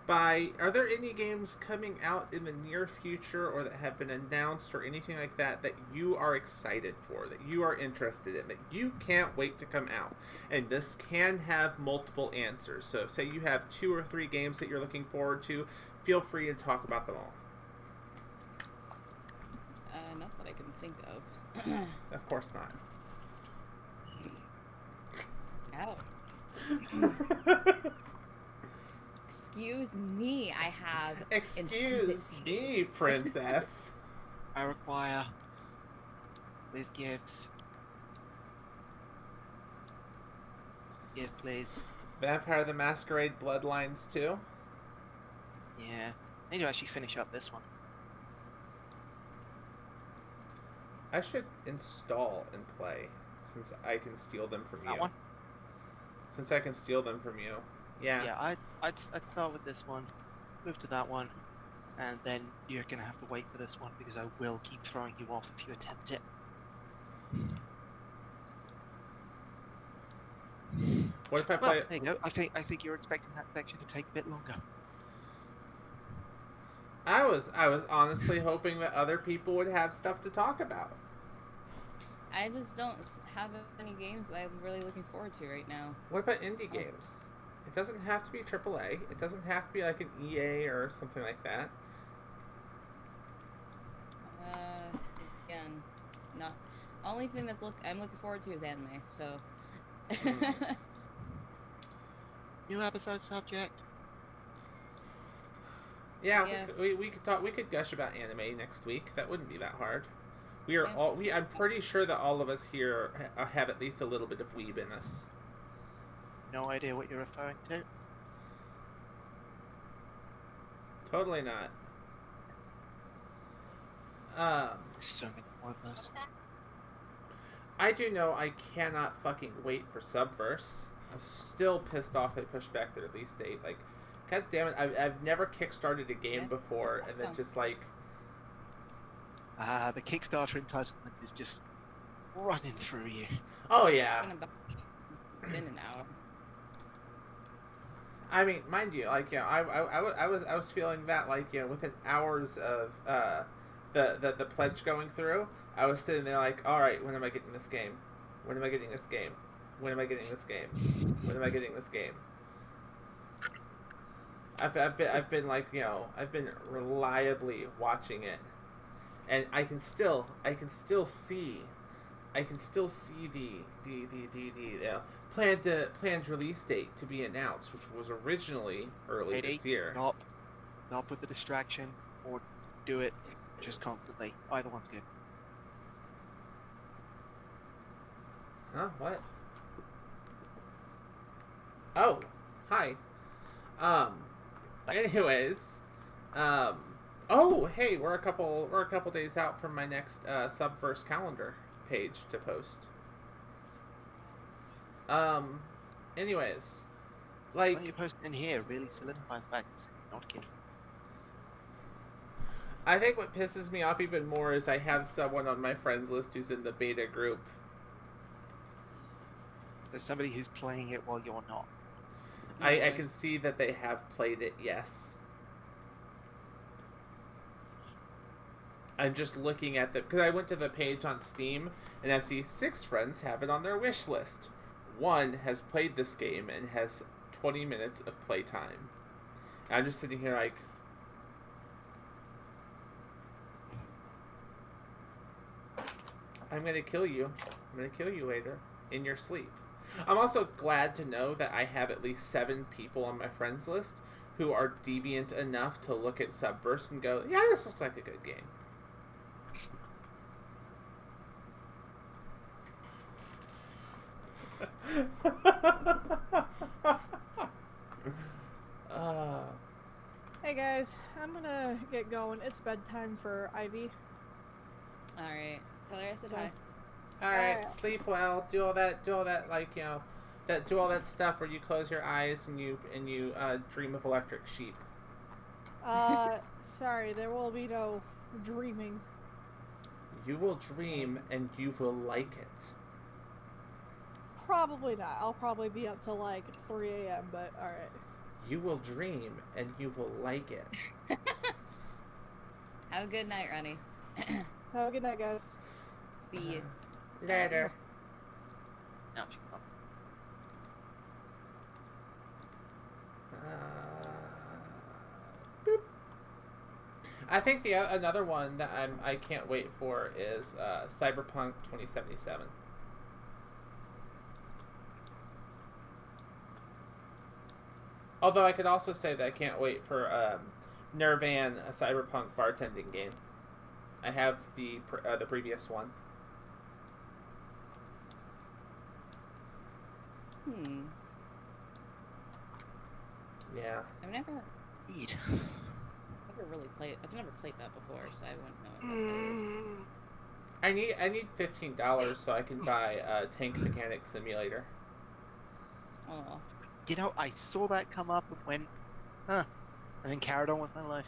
[SPEAKER 3] by, are there any games coming out in the near future or that have been announced or anything like that that you are excited for, that you are interested in, that you can't wait to come out? And this can have multiple answers. So say you have 2 or 3 games that you're looking forward to, feel free to talk about them all.
[SPEAKER 4] Not that I can think of.
[SPEAKER 3] Of course not.
[SPEAKER 4] Ow. Excuse me, I have...
[SPEAKER 3] Excuse me, princess.
[SPEAKER 2] I require with gifts. Gift, please.
[SPEAKER 3] Vampire the Masquerade Bloodlines 2.
[SPEAKER 2] Yeah. I need to actually finish up this one.
[SPEAKER 3] I should install and play, since I can steal them from
[SPEAKER 2] That
[SPEAKER 3] you.
[SPEAKER 2] one?
[SPEAKER 3] Since I can steal them from you. Yeah.
[SPEAKER 2] Yeah, I'd start with this one, move to that one, and then you're gonna have to wait for this one because I will keep throwing you off if you attempt it.
[SPEAKER 3] What if I
[SPEAKER 2] Well,
[SPEAKER 3] play?
[SPEAKER 2] there you go. I think you're expecting that section to take a bit longer.
[SPEAKER 3] I was honestly hoping that other people would have stuff to talk about.
[SPEAKER 4] I just don't have any games that I'm really looking forward to right now.
[SPEAKER 3] What about indie games? It doesn't have to be AAA. It doesn't have to be like an EA or something like that.
[SPEAKER 4] Again, not. Only thing I'm looking forward to is anime. So.
[SPEAKER 2] New episode subject.
[SPEAKER 3] Yeah,
[SPEAKER 4] Yeah.
[SPEAKER 3] we could talk. We could gush about anime next week. That wouldn't be that hard. We are
[SPEAKER 4] Yeah.
[SPEAKER 3] all. I'm pretty sure that all of us here have at least a little bit of weeb in us.
[SPEAKER 2] No idea what you're referring to.
[SPEAKER 3] Totally not.
[SPEAKER 2] So many more of those.
[SPEAKER 3] I do know I cannot fucking wait for Subverse. I'm still pissed off they pushed back their release date. Like, god damn it! I've never kickstarted a game before and then just like.
[SPEAKER 2] The Kickstarter entitlement is just running through you.
[SPEAKER 3] Oh yeah.
[SPEAKER 4] It's been an hour.
[SPEAKER 3] I mean, mind you, like, you know, I was feeling that, like, you know, within hours of the pledge going through, I was sitting there like, all right, when am I getting this game? When am I getting this game? When am I getting this game? When am I getting this game? I've been like, you know, I've been reliably watching it, and I can still see the planned release date to be announced, which was originally early this year.
[SPEAKER 2] Stop with the distraction, or do it just constantly. Either one's good.
[SPEAKER 3] Huh? What? Oh, hi. Anyways, oh, hey, we're a couple days out from my next Subverse calendar page to post. Anyways, like,
[SPEAKER 2] When you post in here, really solidify the fact it's not a kid.
[SPEAKER 3] I think what pisses me off even more is I have someone on my friends list who's in the beta group.
[SPEAKER 2] There's somebody who's playing it while you're not.
[SPEAKER 3] I can see that they have played it, yes. I'm just looking at because I went to the page on Steam, and I see 6 friends have it on their wish list. 1 has played this game and has 20 minutes of playtime. And I'm just sitting here like... I'm going to kill you. I'm going to kill you later, in your sleep. I'm also glad to know that I have at least 7 people on my friends list who are deviant enough to look at Subverse and go, yeah, this looks like a good game.
[SPEAKER 1] Hey guys, I'm gonna get going. It's bedtime for Ivy.
[SPEAKER 4] Alright. Tell her I said hi.
[SPEAKER 3] Alright, sleep well, do all that, like, you know, do all that stuff where you close your eyes and you dream of electric sheep.
[SPEAKER 1] Sorry, there will be no dreaming.
[SPEAKER 3] You will dream and you will like it.
[SPEAKER 1] Probably not. I'll probably be up till like 3 a.m., but alright.
[SPEAKER 3] You will dream and you will like it.
[SPEAKER 4] Have a good night, Ronnie.
[SPEAKER 1] Have a good night, guys.
[SPEAKER 4] See you.
[SPEAKER 3] Later.
[SPEAKER 2] No, she's not.
[SPEAKER 3] Boop. I think another one that I can't wait for is Cyberpunk 2077. Although I could also say that I can't wait for Nirvan, a Cyberpunk bartending game. I have the previous one. Yeah.
[SPEAKER 4] I've never
[SPEAKER 2] Indeed.
[SPEAKER 4] really played. I've never played that before, so I wouldn't know.
[SPEAKER 3] I need $15 so I can buy a Tank Mechanic Simulator.
[SPEAKER 4] Oh.
[SPEAKER 2] You know, I saw that come up and went, huh, and then carried on with my life.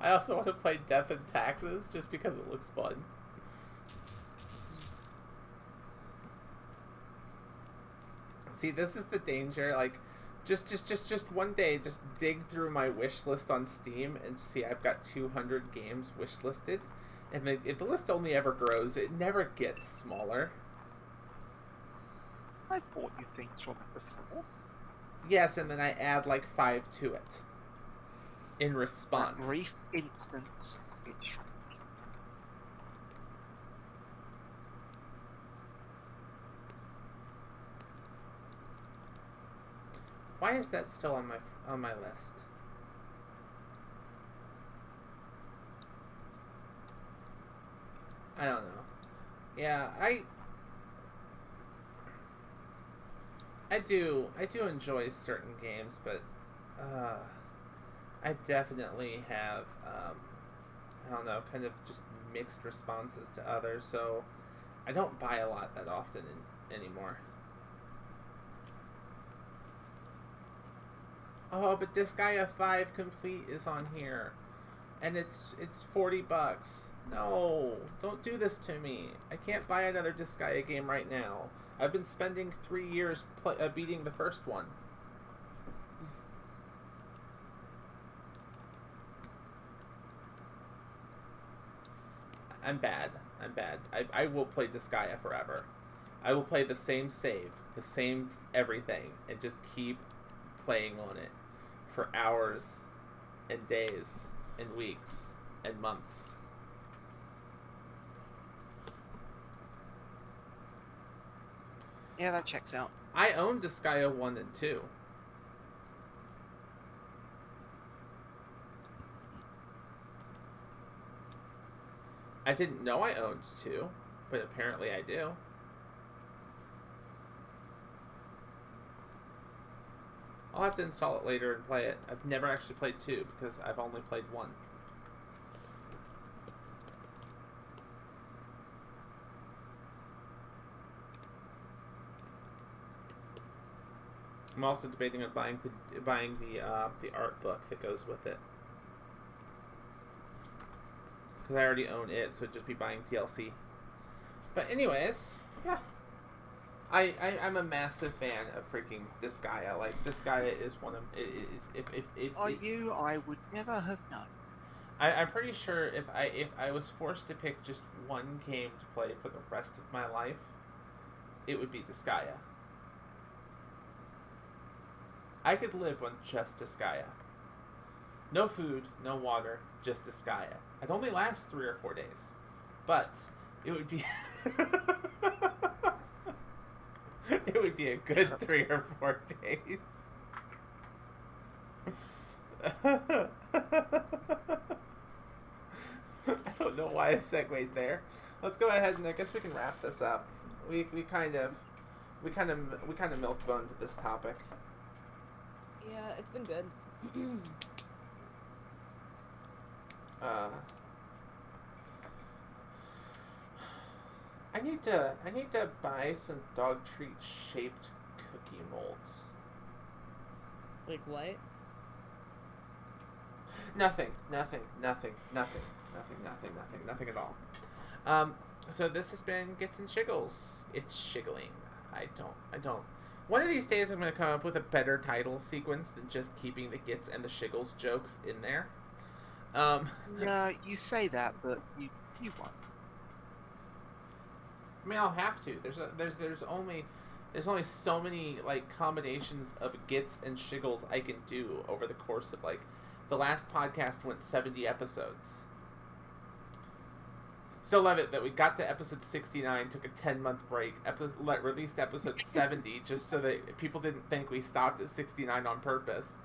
[SPEAKER 3] I also want to play Death and Taxes just because it looks fun. See, this is the danger. Like, just one day, just dig through my wish list on Steam and see I've got 200 games wish listed, and the list only ever grows. It never gets smaller.
[SPEAKER 2] I bought you things from it before.
[SPEAKER 3] Yes, and then I add like 5 to it in response.
[SPEAKER 2] That brief instance, it shrank.
[SPEAKER 3] Why is that still on my list? I don't know. Yeah, I do enjoy certain games, but I definitely have I don't know, kind of just mixed responses to others, so I don't buy a lot that often anymore. Oh, but Disgaea 5 Complete is on here. And it's $40. No, don't do this to me. I can't buy another Disgaea game right now. I've been spending 3 years beating the first one. I'm bad. I will play Disgaea forever. I will play the same save, the same everything, and just keep playing on it for hours and days and weeks and months.
[SPEAKER 2] Yeah, that checks out.
[SPEAKER 3] I own Disgaea 1 and 2. I didn't know I owned 2, but apparently I do. I'll have to install it later and play it. I've never actually played 2 because I've only played 1. I'm also debating on buying the art book that goes with it, because I already own it, so it'd just be buying DLC. But anyways, yeah. I'm a massive fan of freaking Disgaea. Like, Disgaea is one of if
[SPEAKER 2] Are you? I would never have known.
[SPEAKER 3] I'm pretty sure if I was forced to pick just one game to play for the rest of my life, it would be Disgaea. I could live on just Disgaea. No food, no water, just Disgaea. It'd only last 3 or 4 days, but it would be it would be a good 3 or 4 days. I don't know why I segued there. Let's go ahead and I guess we can wrap this up. We kind of milk-boned this topic.
[SPEAKER 4] Yeah, it's been good.
[SPEAKER 3] I need to buy some dog treat shaped cookie molds.
[SPEAKER 4] Like what?
[SPEAKER 3] Nothing at all. So this has been Gits and Shiggles. It's shiggling. I don't. One of these days I'm going to come up with a better title sequence than just keeping the Gits and the Shiggles jokes in there.
[SPEAKER 2] No, you say that, but you won't.
[SPEAKER 3] I mean, I'll have to. There's only so many like combinations of Gits and Shiggles I can do over the course of like the last podcast went 70 episodes. Still love it that we got to episode 69, took a 10-month break, released episode 70 just so that people didn't think we stopped at 69 on purpose,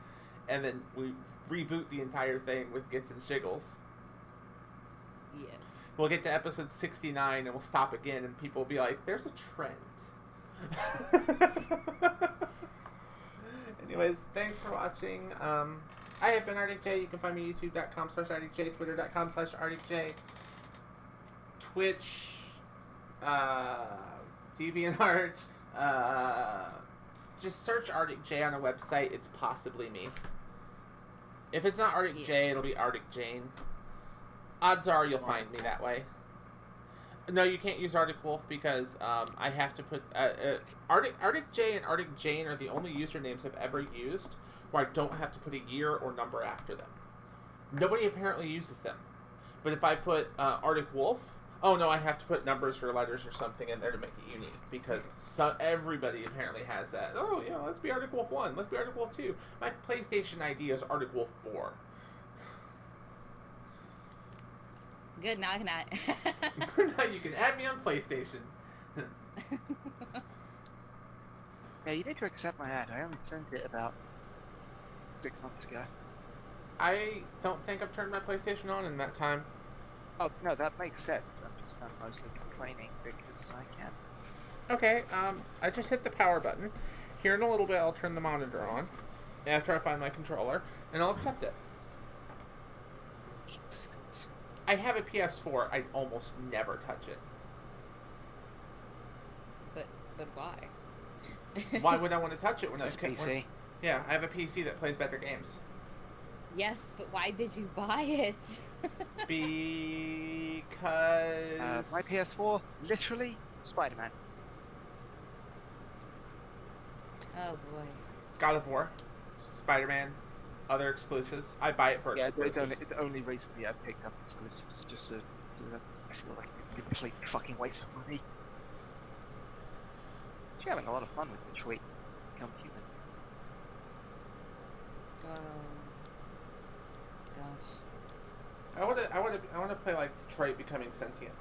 [SPEAKER 3] and then we reboot the entire thing with Gits and Shiggles.
[SPEAKER 4] Yeah.
[SPEAKER 3] We'll get to episode 69 and we'll stop again and people will be like, there's a trend. Anyways, thanks for watching. I have been Arctic J. You can find me youtube.com/ArcticJ, twitter.com/ArcticJ, Twitch, DeviantArt. Just search Arctic J on a website. It's possibly me. If it's not Arctic J, it'll be Arctic Jane. Odds are you'll find me that way. No, you can't use Arctic Wolf because I have to put Arctic J and Arctic Jane are the only usernames I've ever used where I don't have to put a year or number after them. Nobody apparently uses them, but if I put Arctic Wolf, oh no, I have to put numbers or letters or something in there to make it unique because everybody apparently has that. Oh yeah, let's be Arctic Wolf 1, let's be Arctic Wolf 2. My PlayStation ID is Arctic Wolf 4.
[SPEAKER 4] Good, now I can add.
[SPEAKER 3] Now you can add me on PlayStation.
[SPEAKER 2] Yeah, you need to accept my ad. I only sent it about 6 months ago.
[SPEAKER 3] I don't think I've turned my PlayStation on in that time.
[SPEAKER 2] Oh, no, that makes sense. I'm mostly complaining because I can.
[SPEAKER 3] Okay, I just hit the power button. Here in a little bit, I'll turn the monitor on after I find my controller, and I'll accept it. I have a PS4. I almost never touch it.
[SPEAKER 4] But why?
[SPEAKER 3] Why would I want to touch it when
[SPEAKER 2] It's PC.
[SPEAKER 3] Yeah, I have a PC that plays better games.
[SPEAKER 4] Yes, but why did you buy it?
[SPEAKER 3] Because
[SPEAKER 2] My PS4, literally, Spider-Man.
[SPEAKER 4] Oh boy.
[SPEAKER 3] God of War, Spider-Man, other exclusives. I buy it for
[SPEAKER 2] Yeah,
[SPEAKER 3] exclusives.
[SPEAKER 2] it's only recently I've picked up exclusives just to I feel like a complete fucking waste of money. You're having a lot of fun with Detroit Become Human.
[SPEAKER 4] Gosh.
[SPEAKER 3] I want to play like Detroit Becoming Sentient.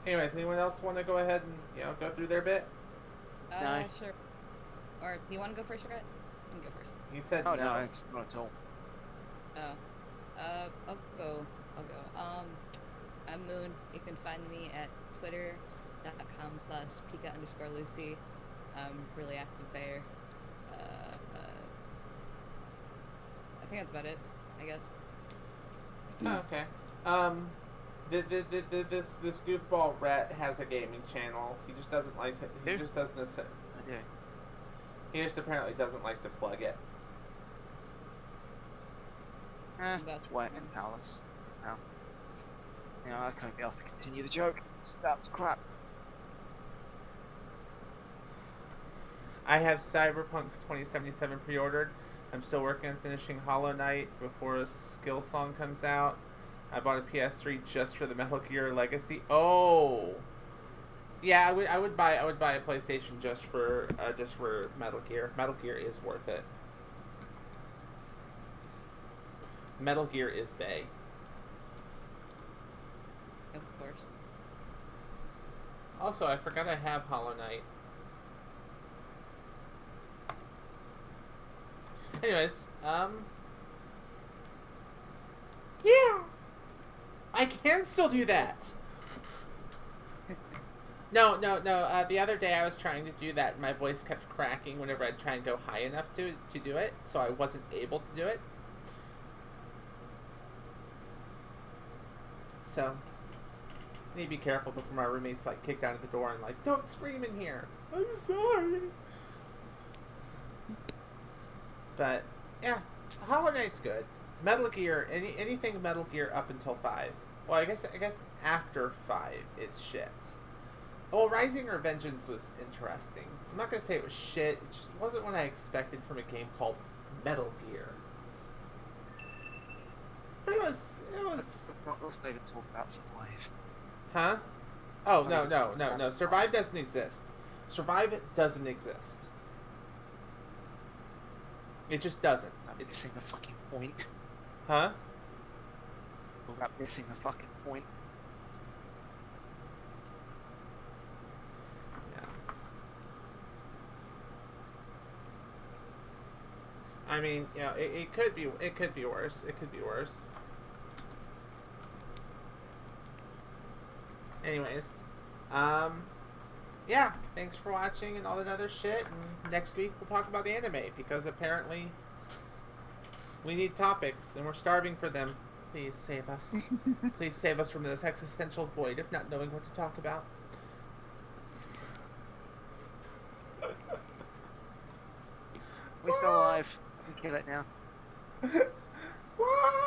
[SPEAKER 3] Anyways, anyone else want to go ahead and go through their bit?
[SPEAKER 2] No.
[SPEAKER 4] Sure. Or you want to go first, Rhett? You can go first.
[SPEAKER 3] He said
[SPEAKER 2] Oh
[SPEAKER 3] no.
[SPEAKER 2] no, it's not at all.
[SPEAKER 4] Oh. I'll go. I'm Moon. You can find me at twitter.com/Pika_Lucy. I'm really active there. I think that's about it, I guess.
[SPEAKER 3] Oh, okay. This goofball Rhett has a gaming channel. He just doesn't like to. He
[SPEAKER 2] Who?
[SPEAKER 3] just doesn't.
[SPEAKER 2] I do.
[SPEAKER 3] He just apparently doesn't like to plug it.
[SPEAKER 4] That's
[SPEAKER 2] White
[SPEAKER 4] fine.
[SPEAKER 2] and Palace. No. I can't be able to continue the joke. Stop crap.
[SPEAKER 3] I have Cyberpunk's 2077 pre-ordered. I'm still working on finishing Hollow Knight before a skill song comes out. I bought a PS3 just for the Metal Gear Legacy. Oh, yeah, I would buy a PlayStation just for Metal Gear. Metal Gear is worth it. Metal Gear is bae.
[SPEAKER 4] Of course.
[SPEAKER 3] Also, I forgot I have Hollow Knight. Anyways, yeah, I can still do that. No. The other day I was trying to do that, and my voice kept cracking whenever I'd try and go high enough to do it, so I wasn't able to do it. So, I need to be careful before my roommates kicked out of the door and don't scream in here. I'm sorry. But yeah, Hollow Knight's good. Metal Gear, anything Metal Gear up until 5. Well, I guess after 5 it's shit. Well, Rising or Vengeance was interesting. I'm not gonna say it was shit. It just wasn't what I expected from a game called Metal Gear. But it was.
[SPEAKER 2] Let's not even talk about Survive.
[SPEAKER 3] Huh? Oh no. Survive doesn't exist. Survive doesn't exist. It just doesn't.
[SPEAKER 2] I'm missing the fucking point.
[SPEAKER 3] Huh?
[SPEAKER 2] We're missing the fucking point.
[SPEAKER 3] Yeah. I mean, it could be worse. It could be worse. Anyways, yeah, thanks for watching and all that other shit. And next week we'll talk about the anime because apparently we need topics and we're starving for them. Please save us. Please save us from this existential void of not knowing what to talk about.
[SPEAKER 2] We're still alive. We can kill it now.
[SPEAKER 3] What?